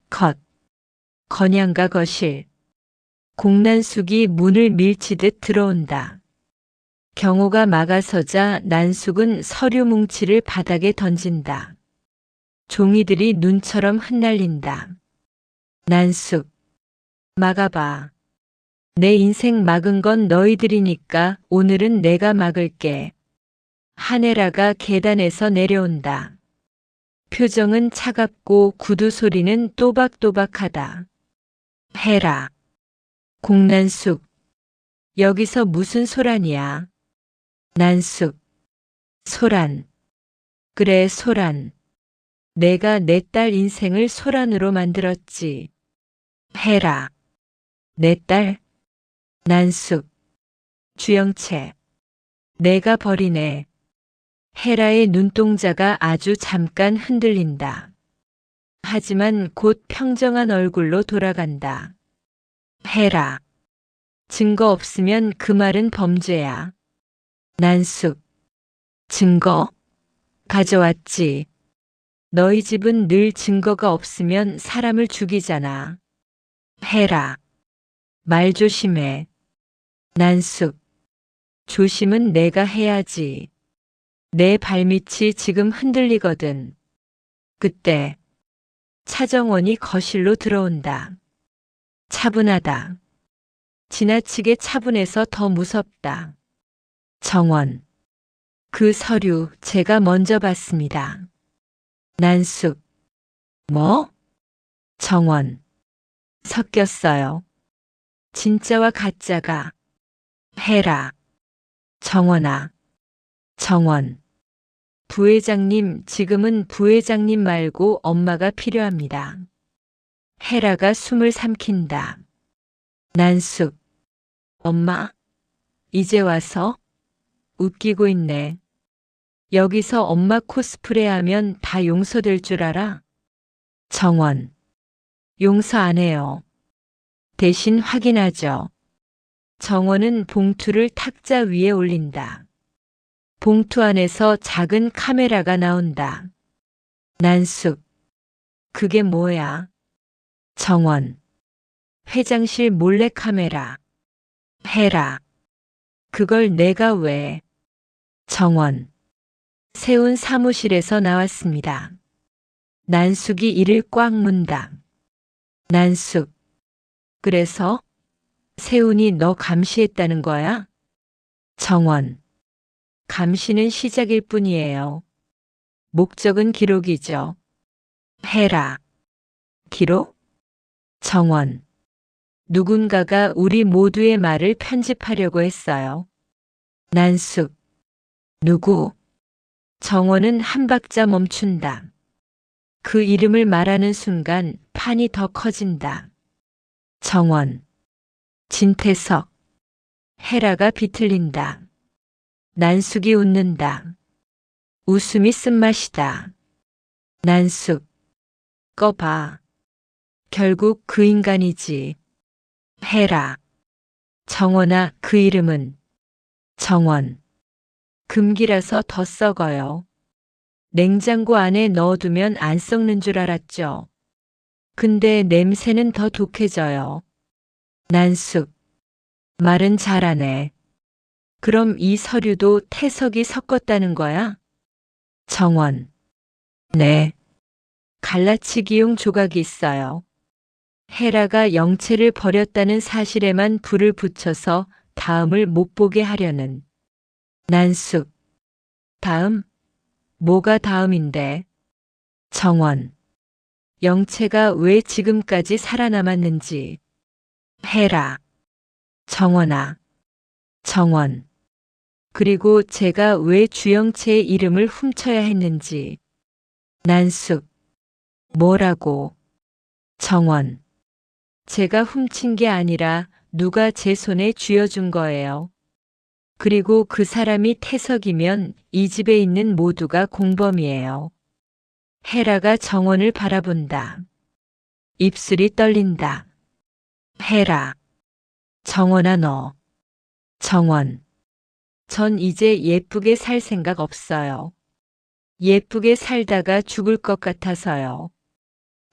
컷. 건양가 거실. 공난숙이 문을 밀치듯 들어온다. 경호가 막아서자 난숙은 서류 뭉치를 바닥에 던진다. 종이들이 눈처럼 흩날린다. 난숙, 막아봐. 내 인생 막은 건 너희들이니까 오늘은 내가 막을게. 한혜라가 계단에서 내려온다. 표정은 차갑고 구두 소리는 또박또박하다. 해라. 공난숙. 여기서 무슨 소란이야? 난숙. 소란. 그래, 소란. 내가 내 딸 인생을 소란으로 만들었지. 해라. 내 딸? 난숙. 주영채. 내가 버리네. 헤라의 눈동자가 아주 잠깐 흔들린다. 하지만 곧 평정한 얼굴로 돌아간다. 헤라. 증거 없으면 그 말은 범죄야. 난숙. 증거? 가져왔지. 너희 집은 늘 증거가 없으면 사람을 죽이잖아. 헤라. 말 조심해. 난숙. 조심은 내가 해야지. 내 발밑이 지금 흔들리거든. 그때 차정원이 거실로 들어온다. 차분하다. 지나치게 차분해서 더 무섭다. 정원. 그 서류 제가 먼저 봤습니다. 난숙. 뭐? 정원. 섞였어요. 진짜와 가짜가. 해라. 정원아. 정원. 부회장님, 지금은 부회장님 말고 엄마가 필요합니다. 헤라가 숨을 삼킨다. 난숙. 엄마? 이제 와서? 웃기고 있네. 여기서 엄마 코스프레 하면 다 용서될 줄 알아? 정원. 용서 안 해요. 대신 확인하죠. 정원은 봉투를 탁자 위에 올린다. 봉투 안에서 작은 카메라가 나온다. 난숙. 그게 뭐야? 정원. 회장실 몰래카메라. 해라. 그걸 내가 왜? 정원. 세운 사무실에서 나왔습니다. 난숙이 이를 꽉 문다. 난숙. 그래서? 세운이 너 감시했다는 거야? 정원. 감시는 시작일 뿐이에요. 목적은 기록이죠. 해라. 기록? 정원. 누군가가 우리 모두의 말을 편집하려고 했어요. 난숙. 누구? 정원은 한 박자 멈춘다. 그 이름을 말하는 순간 판이 더 커진다. 정원. 진태석. 헤라가 비틀린다. 난숙이 웃는다. 웃음이 쓴맛이다. 난숙. 꺼봐. 결국 그 인간이지. 해라. 정원아, 그 이름은? 정원. 금기라서 더 썩어요. 냉장고 안에 넣어두면 안 썩는 줄 알았죠. 근데 냄새는 더 독해져요. 난숙. 말은 잘하네. 그럼 이 서류도 태석이 섞었다는 거야? 정원. 네. 갈라치기용 조각이 있어요. 헤라가 영채를 버렸다는 사실에만 불을 붙여서 다음을 못 보게 하려는. 난숙. 다음? 뭐가 다음인데? 정원. 영채가 왜 지금까지 살아남았는지. 해라. 정원아. 정원. 그리고 제가 왜 주영채의 이름을 훔쳐야 했는지. 난숙. 뭐라고? 정원. 제가 훔친 게 아니라 누가 제 손에 쥐어준 거예요. 그리고 그 사람이 태석이면 이 집에 있는 모두가 공범이에요. 헤라가 정원을 바라본다. 입술이 떨린다. 헤라. 정원아 너. 정원. 전 이제 예쁘게 살 생각 없어요. 예쁘게 살다가 죽을 것 같아서요.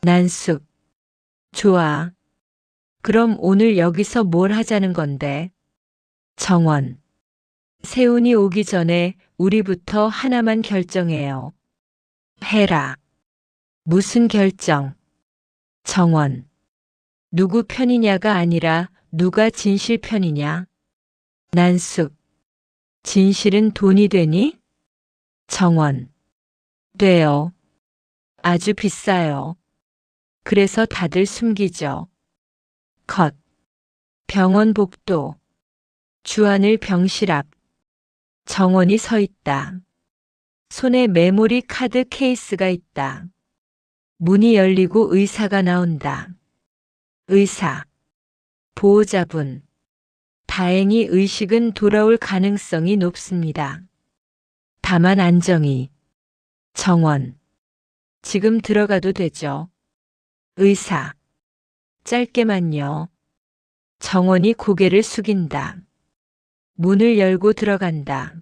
난숙. 좋아. 그럼 오늘 여기서 뭘 하자는 건데? 정원. 세훈이 오기 전에 우리부터 하나만 결정해요. 해라. 무슨 결정? 정원. 누구 편이냐가 아니라 누가 진실 편이냐? 난숙. 진실은 돈이 되니? 정원. 돼요. 아주 비싸요. 그래서 다들 숨기죠. 컷. 병원 복도. 주하늘 병실 앞. 정원이 서 있다. 손에 메모리 카드 케이스가 있다. 문이 열리고 의사가 나온다. 의사. 보호자분. 다행히 의식은 돌아올 가능성이 높습니다. 다만 안정이. 정원. 지금 들어가도 되죠? 의사. 짧게만요. 정원이 고개를 숙인다. 문을 열고 들어간다.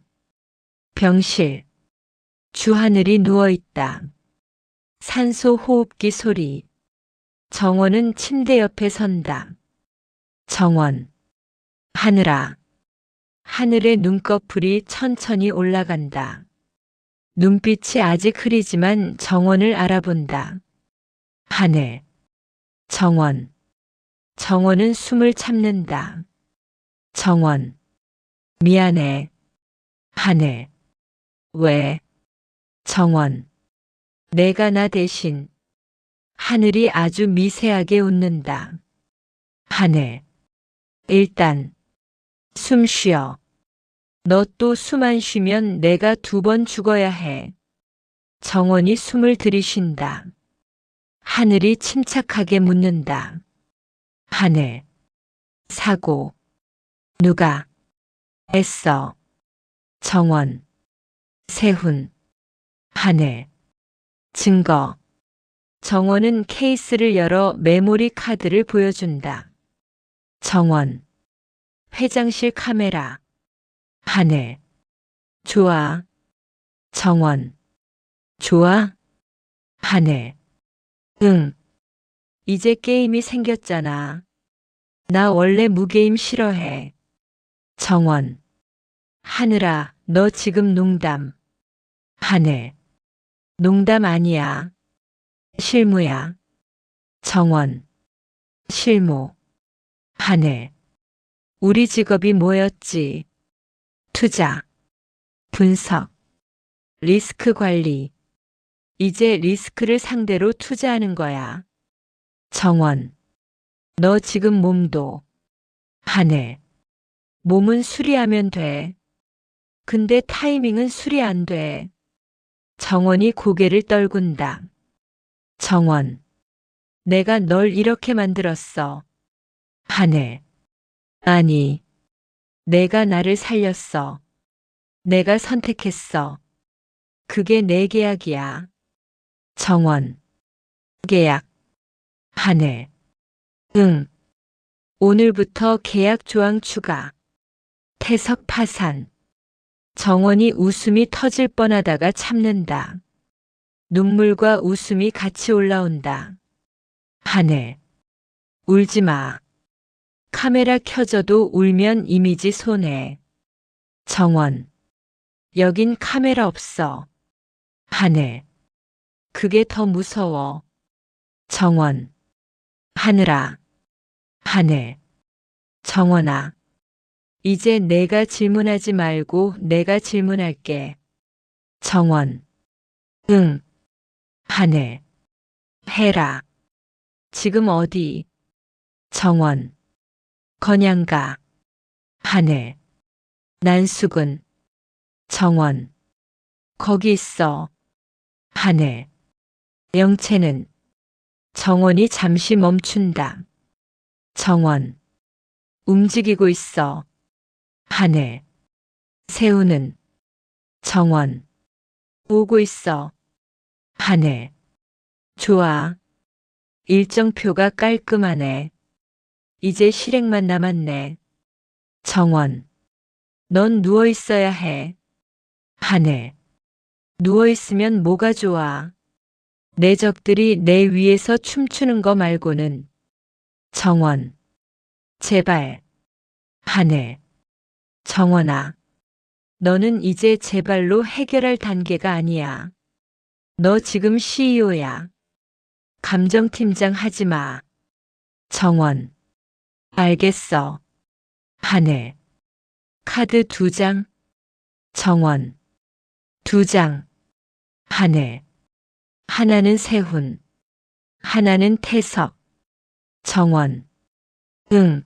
병실. 주하늘이 누워있다. 산소 호흡기 소리. 정원은 침대 옆에 선다. 정원. 하늘아. 하늘의 눈꺼풀이 천천히 올라간다. 눈빛이 아직 흐리지만 정원을 알아본다. 하늘. 정원. 정원은 숨을 참는다. 정원. 미안해. 하늘. 왜? 정원. 내가 나 대신. 하늘이 아주 미세하게 웃는다. 하늘. 일단 숨 쉬어. 너 또 숨 안 쉬면 내가 2번 죽어야 해. 정원이 숨을 들이쉰다. 하늘이 침착하게 묻는다. 하늘. 사고. 누가? 했어. 정원. 세훈. 하늘. 증거. 정원은 케이스를 열어 메모리 카드를 보여준다. 정원. 회장실 카메라. 하늘. 좋아. 정원. 좋아? 하늘. 응. 이제 게임이 생겼잖아. 나 원래 무게임 싫어해. 정원. 하늘아, 너 지금 농담. 하늘. 농담 아니야. 실무야. 정원. 실무. 하늘. 우리 직업이 뭐였지? 투자. 분석. 리스크 관리. 이제 리스크를 상대로 투자하는 거야. 정원. 너 지금 몸도. 하늘. 몸은 수리하면 돼. 근데 타이밍은 수리 안 돼. 정원이 고개를 떨군다. 정원. 내가 널 이렇게 만들었어. 하늘. 아니. 내가 나를 살렸어. 내가 선택했어. 그게 내 계약이야. 정원. 계약. 하늘. 응. 오늘부터 계약 조항 추가. 태석 파산. 정원이 웃음이 터질 뻔하다가 참는다. 눈물과 웃음이 같이 올라온다. 하늘. 울지 마. 카메라 켜져도 울면 이미지 손해. 정원. 여긴 카메라 없어. 하늘. 그게 더 무서워. 정원. 하늘아. 하늘. 정원아. 이제 내가 질문하지 말고 내가 질문할게. 정원. 응. 하늘. 해라. 지금 어디? 정원. 건양가. 하늘. 난숙은. 정원. 거기 있어. 하늘. 영채는. 정원이 잠시 멈춘다. 정원. 움직이고 있어. 하늘. 세우는. 정원. 오고 있어. 하늘. 좋아. 일정표가 깔끔하네. 이제 실행만 남았네. 정원. 넌 누워 있어야 해. 하늘. 누워 있으면 뭐가 좋아. 내 적들이 내 위에서 춤추는 거 말고는. 정원. 제발. 하늘. 정원아. 너는 이제 제발로 해결할 단계가 아니야. 너 지금 CEO야. 감정팀장 하지 마. 정원. 알겠어. 하늘. 카드 2장. 정원. 2장. 하늘. 하나는 세훈. 하나는 태석. 정원. 응.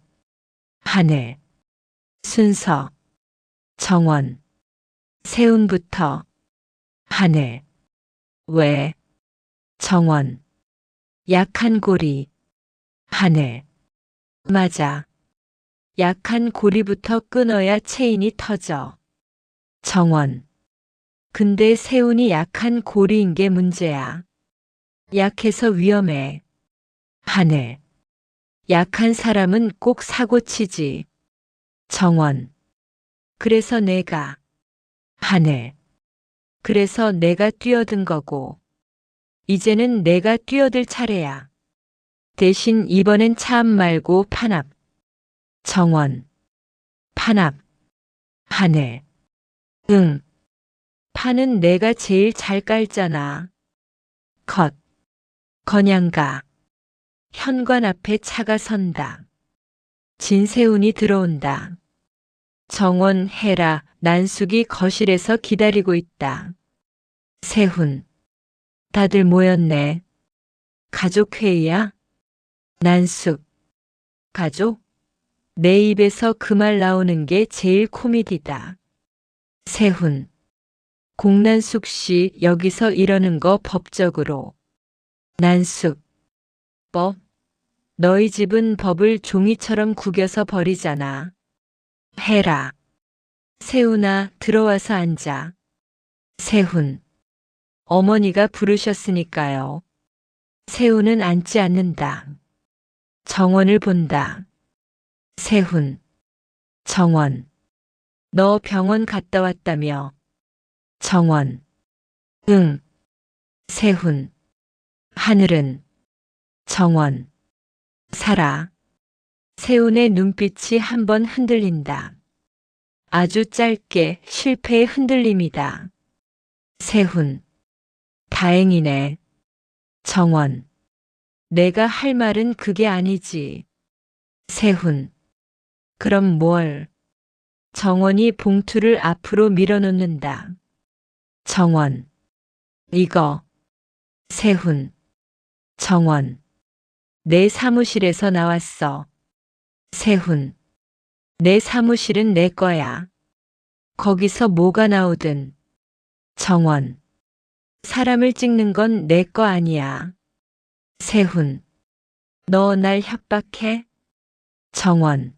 하늘. 순서. 정원. 세훈부터. 하늘. 왜? 정원. 약한 고리. 하늘. 맞아. 약한 고리부터 끊어야 체인이 터져. 정원. 근데 세훈이 약한 고리인 게 문제야. 약해서 위험해. 하늘. 약한 사람은 꼭 사고치지. 정원. 그래서 내가. 하늘. 그래서 내가 뛰어든 거고. 이제는 내가 뛰어들 차례야. 대신 이번엔 차압 말고 판압. 정원. 판압. 하늘. 응. 판은 내가 제일 잘 깔잖아. 컷. 건양가. 현관 앞에 차가 선다. 진세훈이 들어온다. 정원, 헤라, 난숙이 거실에서 기다리고 있다. 세훈. 다들 모였네. 가족회의야? 난숙. 가족? 내 입에서 그 말 나오는 게 제일 코미디다. 세훈. 공난숙 씨 여기서 이러는 거 법적으로. 난숙. 법? 너희 집은 법을 종이처럼 구겨서 버리잖아. 헤라. 세훈아 들어와서 앉아. 세훈. 어머니가 부르셨으니까요. 세훈은 앉지 않는다. 정원을 본다. 세훈. 정원. 너 병원 갔다 왔다며. 정원. 응. 세훈. 하늘은. 정원. 살아. 세훈의 눈빛이 한번 흔들린다. 아주 짧게 실패의 흔들림이다. 세훈. 다행이네. 정원. 내가 할 말은 그게 아니지. 세훈. 그럼 뭘? 정원이 봉투를 앞으로 밀어놓는다. 정원. 이거. 세훈. 정원. 내 사무실에서 나왔어. 세훈. 내 사무실은 내 거야. 거기서 뭐가 나오든. 정원. 사람을 찍는 건 내 거 아니야. 세훈. 너 날 협박해? 정원.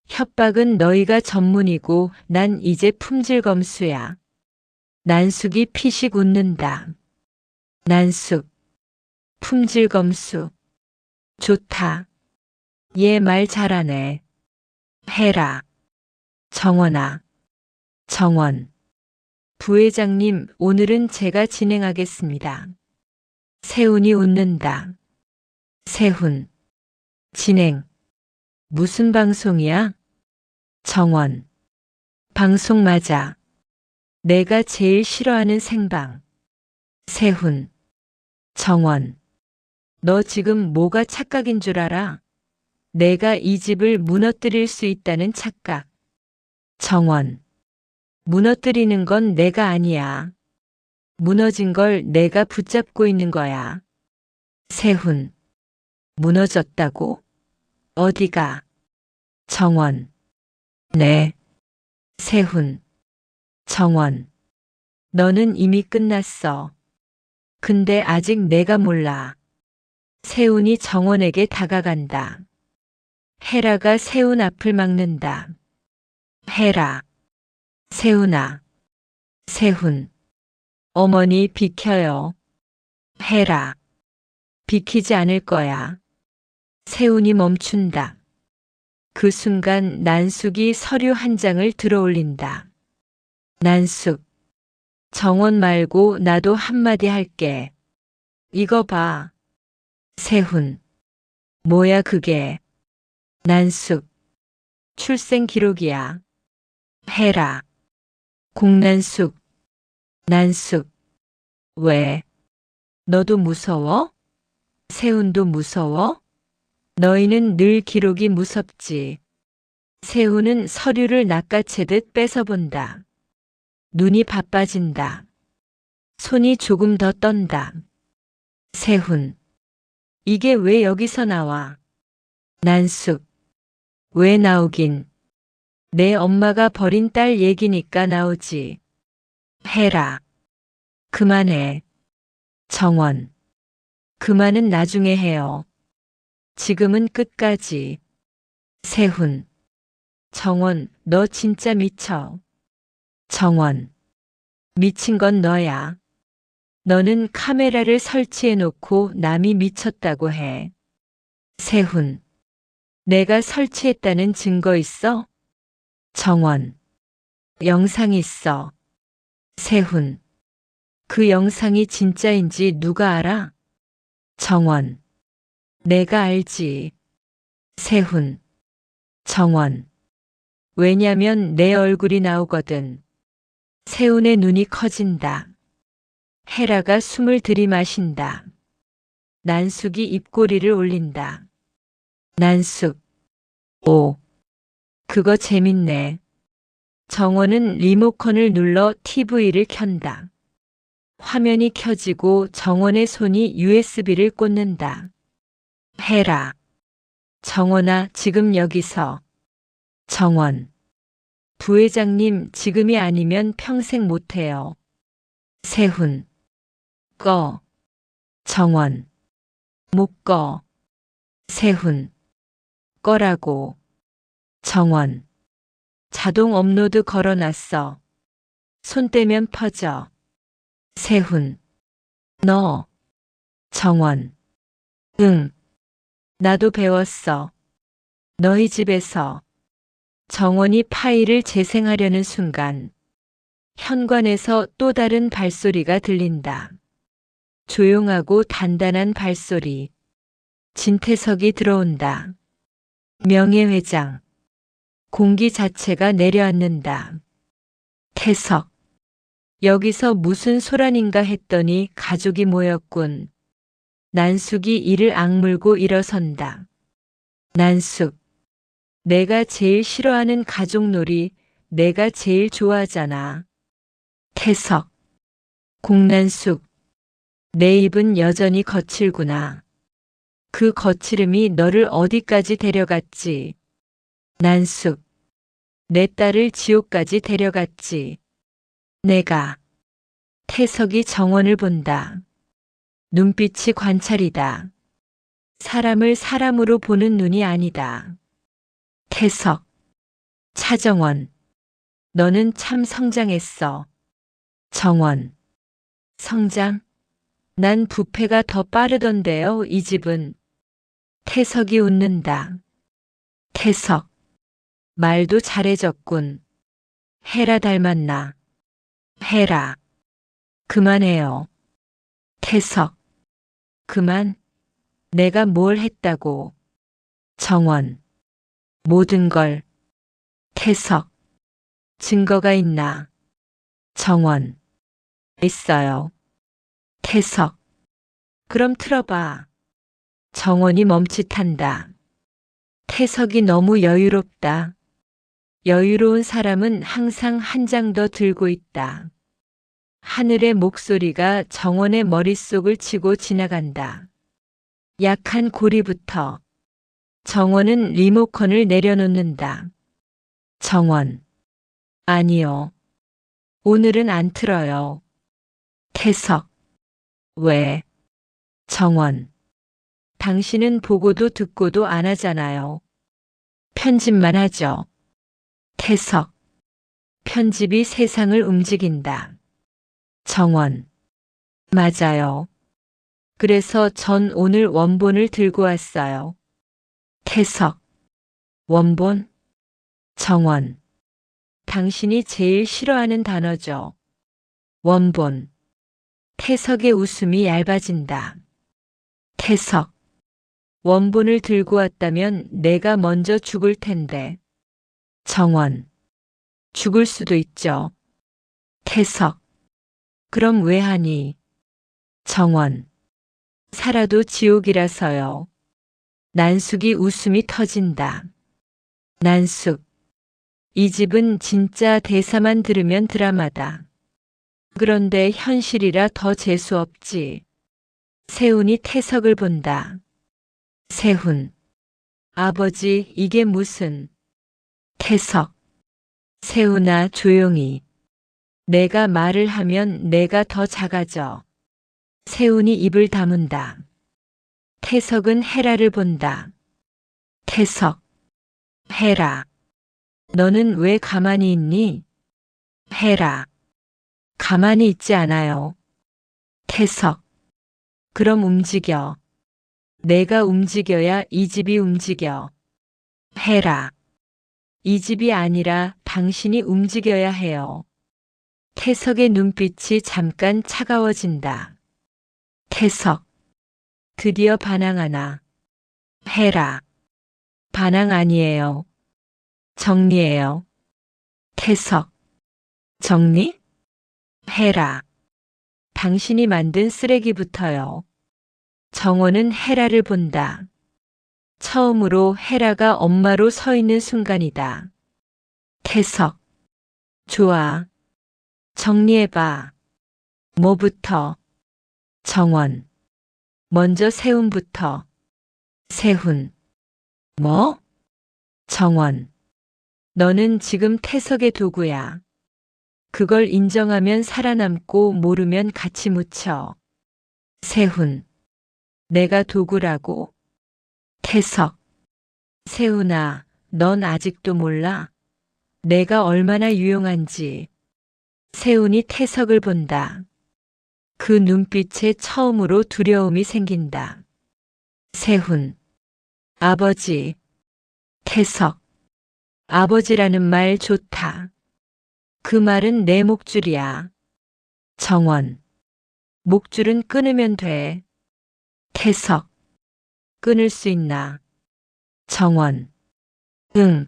협박은 너희가 전문이고 난 이제 품질검수야. 난숙이 피식 웃는다. 난숙. 품질검수. 좋다. 얘 말 잘하네. 헤라. 정원아. 정원. 부회장님, 오늘은 제가 진행하겠습니다. 세훈이 웃는다. 세훈. 진행. 무슨 방송이야? 정원. 방송 맞아. 내가 제일 싫어하는 생방. 세훈. 정원. 너 지금 뭐가 착각인 줄 알아? 내가 이 집을 무너뜨릴 수 있다는 착각. 정원. 무너뜨리는 건 내가 아니야. 무너진 걸 내가 붙잡고 있는 거야. 세훈. 무너졌다고? 어디가? 정원. 네. 세훈. 정원. 너는 이미 끝났어. 근데 아직 내가 몰라. 세훈이 정원에게 다가간다. 헤라가 세훈 앞을 막는다. 헤라. 세훈아. 세훈. 어머니 비켜요. 헤라. 비키지 않을 거야. 세훈이 멈춘다. 그 순간 난숙이 서류 한 장을 들어올린다. 난숙. 정원 말고 나도 한마디 할게. 이거 봐. 세훈. 뭐야 그게. 난숙. 출생 기록이야. 해라. 공난숙. 난숙. 왜? 너도 무서워? 세훈도 무서워? 너희는 늘 기록이 무섭지. 세훈은 서류를 낚아채듯 뺏어본다. 눈이 바빠진다. 손이 조금 더 떤다. 세훈. 이게 왜 여기서 나와? 난숙. 왜 나오긴. 내 엄마가 버린 딸 얘기니까 나오지. 해라. 그만해. 정원. 그만은 나중에 해요. 지금은 끝까지. 세훈. 정원, 너 진짜 미쳐. 정원. 미친 건 너야. 너는 카메라를 설치해 놓고 남이 미쳤다고 해. 세훈. 내가 설치했다는 증거 있어? 정원. 영상 있어. 세훈. 그 영상이 진짜인지 누가 알아? 정원. 내가 알지. 세훈. 정원. 왜냐면 내 얼굴이 나오거든. 세훈의 눈이 커진다. 헤라가 숨을 들이마신다. 난숙이 입꼬리를 올린다. 난숙. 오. 그거 재밌네. 정원은 리모컨을 눌러 TV를 켠다. 화면이 켜지고 정원의 손이 USB를 꽂는다. 해라. 정원아, 지금 여기서. 정원. 부회장님, 지금이 아니면 평생 못해요. 세훈. 꺼. 정원. 못 꺼. 세훈. 꺼라고. 정원. 자동 업로드 걸어놨어. 손 떼면 퍼져. 세훈. 너. 정원. 응. 나도 배웠어. 너희 집에서. 정원이 파일을 재생하려는 순간 현관에서 또 다른 발소리가 들린다. 조용하고 단단한 발소리. 진태석이 들어온다. 명예회장. 공기 자체가 내려앉는다. 태석. 여기서 무슨 소란인가 했더니 가족이 모였군. 난숙이 이를 악물고 일어선다. 난숙. 내가 제일 싫어하는 가족놀이, 내가 제일 좋아하잖아. 태석. 공난숙. 내 입은 여전히 거칠구나. 그 거칠음이 너를 어디까지 데려갔지. 난숙. 내 딸을 지옥까지 데려갔지. 내가. 태석이 정원을 본다. 눈빛이 관찰이다. 사람을 사람으로 보는 눈이 아니다. 태석. 차정원. 너는 참 성장했어. 정원. 성장? 난 부패가 더 빠르던데요, 이 집은. 태석이 웃는다. 태석. 말도 잘해졌군. 헤라 닮았나? 헤라. 그만해요. 태석. 그만? 내가 뭘 했다고. 정원. 모든 걸. 태석. 증거가 있나? 정원. 있어요. 태석. 그럼 틀어봐. 정원이 멈칫한다. 태석이 너무 여유롭다. 여유로운 사람은 항상 한 장 더 들고 있다. 하늘의 목소리가 정원의 머릿속을 치고 지나간다. 약한 고리부터. 정원은 리모컨을 내려놓는다. 정원. 아니요. 오늘은 안 틀어요. 태석. 왜? 정원. 당신은 보고도 듣고도 안 하잖아요. 편집만 하죠. 태석. 편집이 세상을 움직인다. 정원. 맞아요. 그래서 전 오늘 원본을 들고 왔어요. 태석. 원본? 정원. 당신이 제일 싫어하는 단어죠. 원본. 태석의 웃음이 얇아진다. 태석. 원본을 들고 왔다면 내가 먼저 죽을 텐데. 정원. 죽을 수도 있죠. 태석. 그럼 왜 하니? 정원. 살아도 지옥이라서요. 난숙이 웃음이 터진다. 난숙. 이 집은 진짜 대사만 들으면 드라마다. 그런데 현실이라 더 재수없지. 세훈이 태석을 본다. 세훈. 아버지, 이게 무슨. 태석. 세훈아, 조용히. 내가 말을 하면 내가 더 작아져. 세훈이 입을 다문다. 태석은 헤라를 본다. 태석. 헤라. 너는 왜 가만히 있니? 헤라. 가만히 있지 않아요. 태석. 그럼 움직여. 내가 움직여야 이 집이 움직여. 헤라. 이 집이 아니라 당신이 움직여야 해요. 태석의 눈빛이 잠깐 차가워진다. 태석. 드디어 반항하나. 헤라. 반항 아니에요. 정리예요. 태석. 정리? 헤라. 당신이 만든 쓰레기부터요. 정원은 헤라를 본다. 처음으로 헤라가 엄마로 서 있는 순간이다. 태석. 좋아. 정리해봐. 뭐부터? 정원. 먼저 세훈부터. 세훈. 뭐? 정원. 너는 지금 태석의 도구야. 그걸 인정하면 살아남고 모르면 같이 묻혀. 세훈. 내가 도구라고? 태석. 세훈아, 넌 아직도 몰라? 내가 얼마나 유용한지. 세훈이 태석을 본다. 그 눈빛에 처음으로 두려움이 생긴다. 세훈. 아버지. 태석. 아버지라는 말 좋다. 그 말은 내 목줄이야. 정원. 목줄은 끊으면 돼. 태석. 끊을 수 있나? 정원. 응.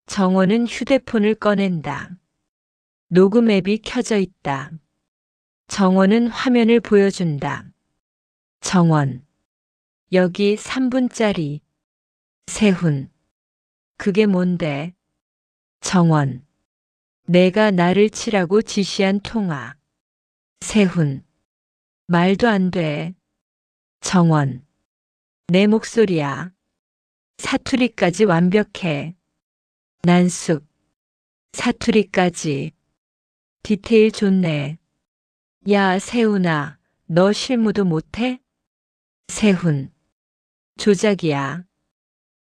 정원은 휴대폰을 꺼낸다. 녹음 앱이 켜져 있다. 정원은 화면을 보여준다. 정원. 여기 3분짜리. 세훈. 그게 뭔데? 정원. 내가 나를 치라고 지시한 통화. 세훈. 말도 안 돼. 정원. 내 목소리야. 사투리까지 완벽해. 난숙. 사투리까지. 디테일 좋네. 야, 세훈아, 너 실무도 못해? 세훈. 조작이야.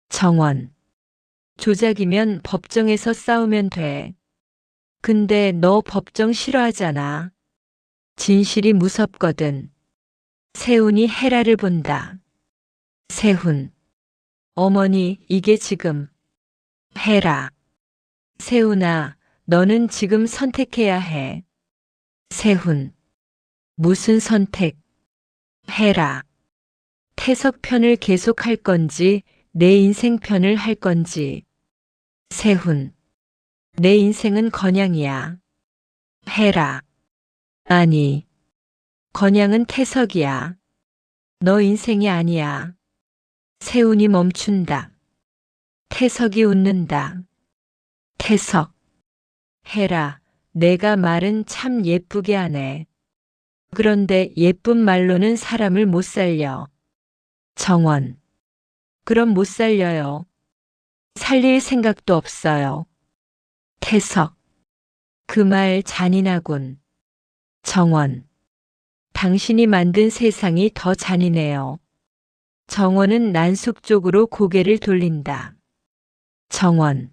정원. 조작이면 법정에서 싸우면 돼. 근데 너 법정 싫어하잖아. 진실이 무섭거든. 세훈이 헤라를 본다. 세훈. 어머니, 이게 지금. 헤라. 세훈아, 너는 지금 선택해야 해. 세훈. 무슨 선택? 헤라. 태석 편을 계속할 건지 내 인생 편을 할 건지. 세훈. 내 인생은 건양이야. 헤라. 아니. 건양은 태석이야. 너 인생이 아니야. 세훈이 멈춘다. 태석이 웃는다. 태석. 헤라, 내가 말은 참 예쁘게 하네. 그런데 예쁜 말로는 사람을 못 살려. 정원. 그럼 못 살려요. 살릴 생각도 없어요. 태석. 그 말 잔인하군. 정원. 당신이 만든 세상이 더 잔인해요. 정원은 난숙 쪽으로 고개를 돌린다. 정원.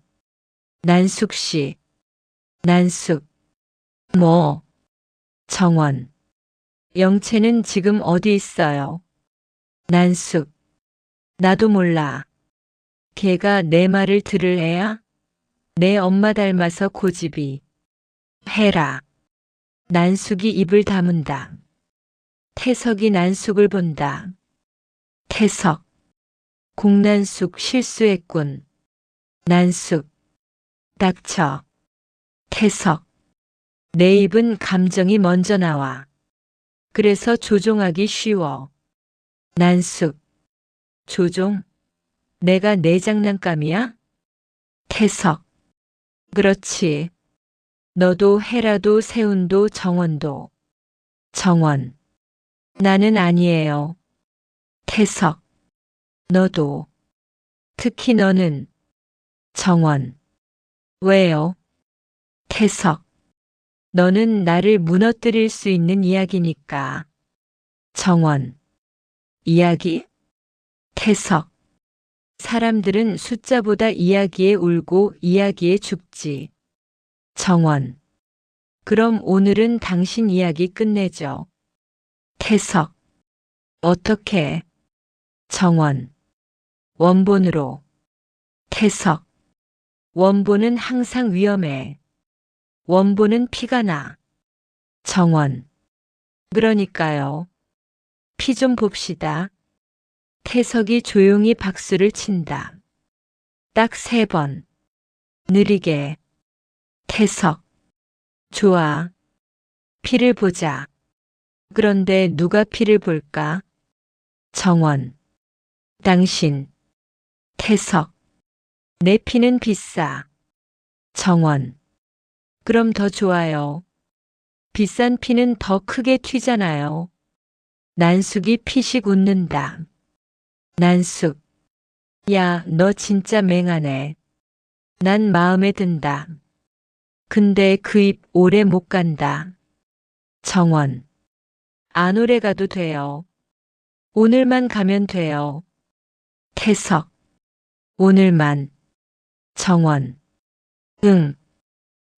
난숙 씨. 난숙. 뭐? 정원. 영채는 지금 어디 있어요? 난숙. 나도 몰라. 걔가 내 말을 들을 애야? 내 엄마 닮아서 고집이. 헤라. 난숙이 입을 다문다. 태석이 난숙을 본다. 태석. 공난숙 실수했군. 난숙. 닥쳐. 태석. 내 입은 감정이 먼저 나와. 그래서 조종하기 쉬워. 난숙. 조종? 내가 내 장난감이야? 태석. 그렇지. 너도 헤라도 세훈도 정원도. 정원. 나는 아니에요. 태석. 너도. 특히 너는. 정원. 왜요? 태석. 너는 나를 무너뜨릴 수 있는 이야기니까. 정원. 이야기? 태석. 사람들은 숫자보다 이야기에 울고 이야기에 죽지. 정원. 그럼 오늘은 당신 이야기 끝내죠. 태석. 어떻게? 정원. 원본으로. 태석. 원본은 항상 위험해. 원본은 피가 나. 정원. 그러니까요. 피 좀 봅시다. 태석이 조용히 박수를 친다. 딱 3번. 느리게. 태석. 좋아. 피를 보자. 그런데 누가 피를 볼까? 정원. 당신. 태석. 내 피는 비싸. 정원. 그럼 더 좋아요. 비싼 피는 더 크게 튀잖아요. 난숙이 피식 웃는다. 난숙. 야, 너 진짜 맹하네. 난 마음에 든다. 근데 그 입 오래 못 간다. 정원. 안 오래 가도 돼요. 오늘만 가면 돼요. 태석. 오늘만. 정원. 응.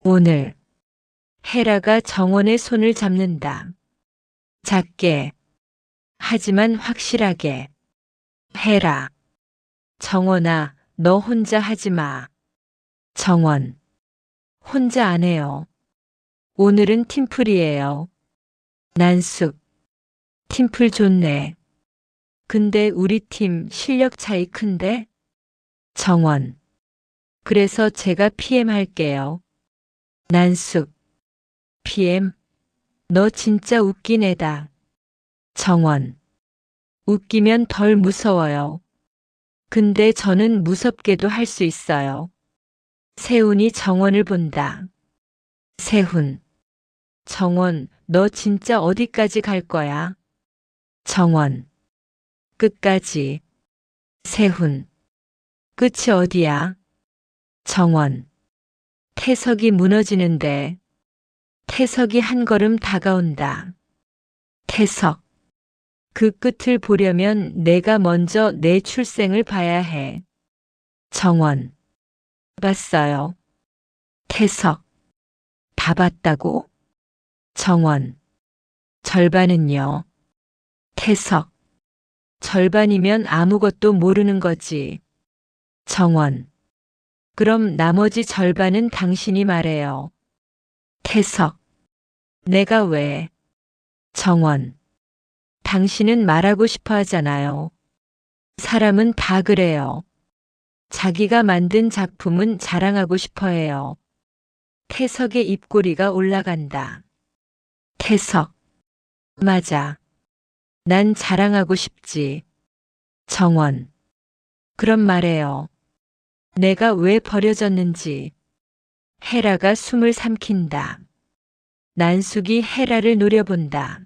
오늘. 헤라가 정원의 손을 잡는다. 작게. 하지만 확실하게. 헤라. 정원아, 너 혼자 하지 마. 정원. 혼자 안 해요. 오늘은 팀플이에요. 난숙. 팀플 좋네. 근데 우리 팀 실력 차이 큰데? 정원. 그래서 제가 PM 할게요. 난숙. PM? 너 진짜 웃긴 애다. 정원. 웃기면 덜 무서워요. 근데 저는 무섭게도 할 수 있어요. 세훈이 정원을 본다. 세훈. 정원, 너 진짜 어디까지 갈 거야? 정원. 끝까지. 세훈. 끝이 어디야? 정원. 태석이 무너지는데. 태석이 한 걸음 다가온다. 태석. 그 끝을 보려면 내가 먼저 내 출생을 봐야 해. 정원. 봤어요. 태석. 다 봤다고? 정원. 절반은요? 태석. 절반이면 아무것도 모르는 거지. 정원. 그럼 나머지 절반은 당신이 말해요. 태석. 내가 왜? 정원. 당신은 말하고 싶어 하잖아요. 사람은 다 그래요. 자기가 만든 작품은 자랑하고 싶어 해요. 태석의 입꼬리가 올라간다. 태석. 맞아. 난 자랑하고 싶지. 정원. 그럼 말해요. 내가 왜 버려졌는지. 헤라가 숨을 삼킨다. 난숙이 헤라를 노려본다.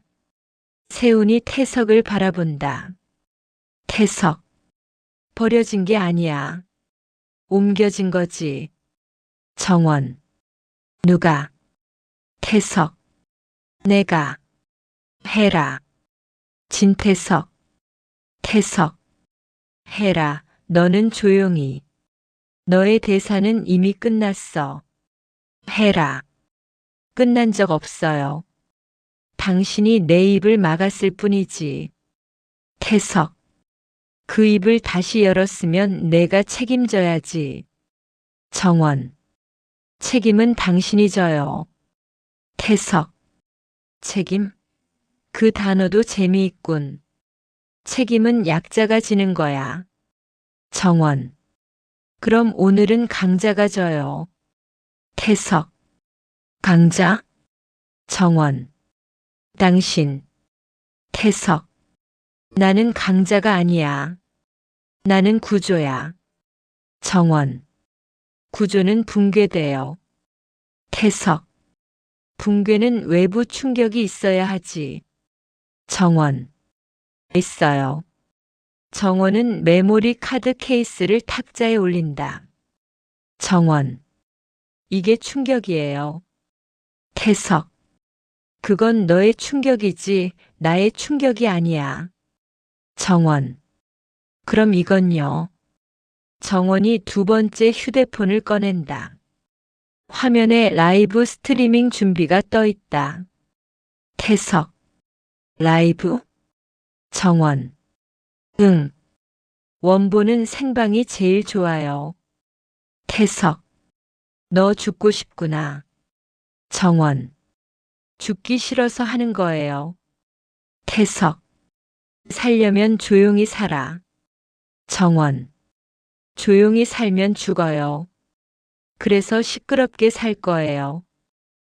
세훈이 태석을 바라본다. 태석. 버려진 게 아니야. 옮겨진 거지. 정원. 누가? 태석. 내가. 헤라. 진태석. 태석. 헤라, 너는 조용히. 너의 대사는 이미 끝났어. 헤라. 끝난 적 없어요. 당신이 내 입을 막았을 뿐이지. 태석. 그 입을 다시 열었으면 내가 책임져야지. 정원. 책임은 당신이 져요. 태석. 책임? 그 단어도 재미있군. 책임은 약자가 지는 거야. 정원. 그럼 오늘은 강자가 져요. 태석. 강자? 정원. 당신. 태석. 나는 강자가 아니야. 나는 구조야. 정원. 구조는 붕괴돼요. 태석. 붕괴는 외부 충격이 있어야 하지. 정원. 있어요. 정원은 메모리 카드 케이스를 탁자에 올린다. 정원. 이게 충격이에요. 태석. 그건 너의 충격이지 나의 충격이 아니야. 정원. 그럼 이건요. 정원이 두 번째 휴대폰을 꺼낸다. 화면에 라이브 스트리밍 준비가 떠 있다. 태석. 라이브? 정원. 응. 원본은 생방이 제일 좋아요. 태석. 너 죽고 싶구나. 정원. 죽기 싫어서 하는 거예요. 태석. 살려면 조용히 살아. 정원. 조용히 살면 죽어요. 그래서 시끄럽게 살 거예요.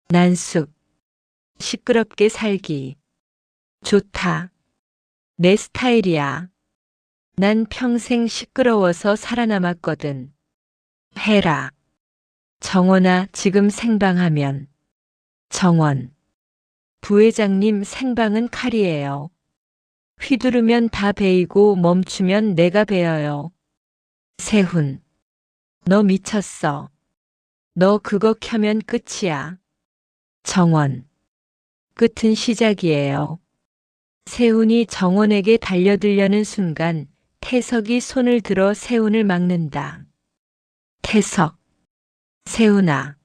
난숙. 시끄럽게 살기. 좋다. 내 스타일이야. 난 평생 시끄러워서 살아남았거든. 해라. 정원아, 지금 생방하면. 정원. 부회장님, 생방은 칼이에요. 휘두르면 다 베이고 멈추면 내가 베어요. 세훈. 너 미쳤어. 너 그거 켜면 끝이야. 정원. 끝은 시작이에요. 세훈이 정원에게 달려들려는 순간 태석이 손을 들어 세훈을 막는다. 태석. 세훈아.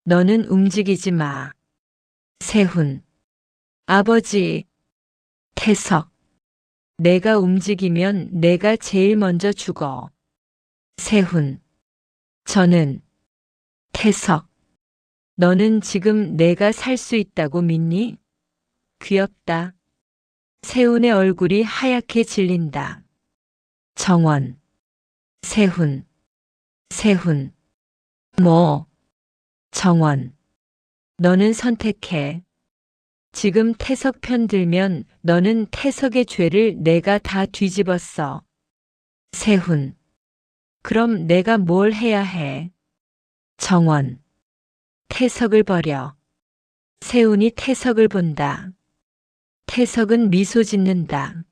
너는 움직이지 마. 세훈. 아버지. 태석. 내가 움직이면 내가 제일 먼저 죽어. 세훈. 저는. 태석. 너는 지금 내가 살 수 있다고 믿니? 귀엽다. 세훈의 얼굴이 하얗게 질린다. 정원. 세훈. 세훈. 뭐? 정원. 너는 선택해. 지금 태석 편 들면 너는 태석의 죄를 내가 다 뒤집었어. 세훈. 그럼 내가 뭘 해야 해? 정원. 태석을 버려. 세훈이 태석을 본다. 태석은 미소 짓는다.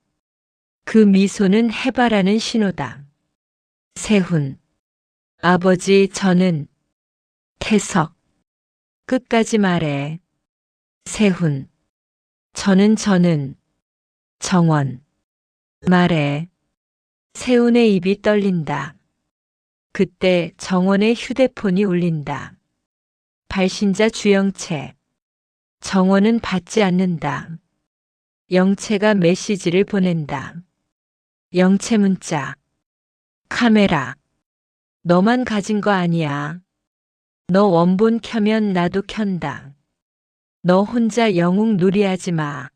그 미소는 해바라는 신호다. 세훈. 아버지, 저는. 태석. 끝까지 말해. 세훈. 저는. 정원. 말해. 세훈의 입이 떨린다. 그때 정원의 휴대폰이 울린다. 발신자 주영채. 정원은 받지 않는다. 영채가 메시지를 보낸다. 영채 문자. 카메라. 너만 가진 거 아니야. 너 원본 켜면 나도 켠다. 너 혼자 영웅 놀이하지 마.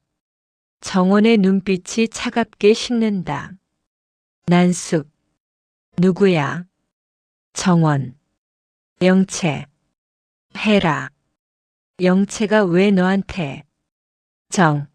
정원의 눈빛이 차갑게 식는다. 난숙. 누구야? 정원. 영채. 해라. 영채가 왜 너한테? 정.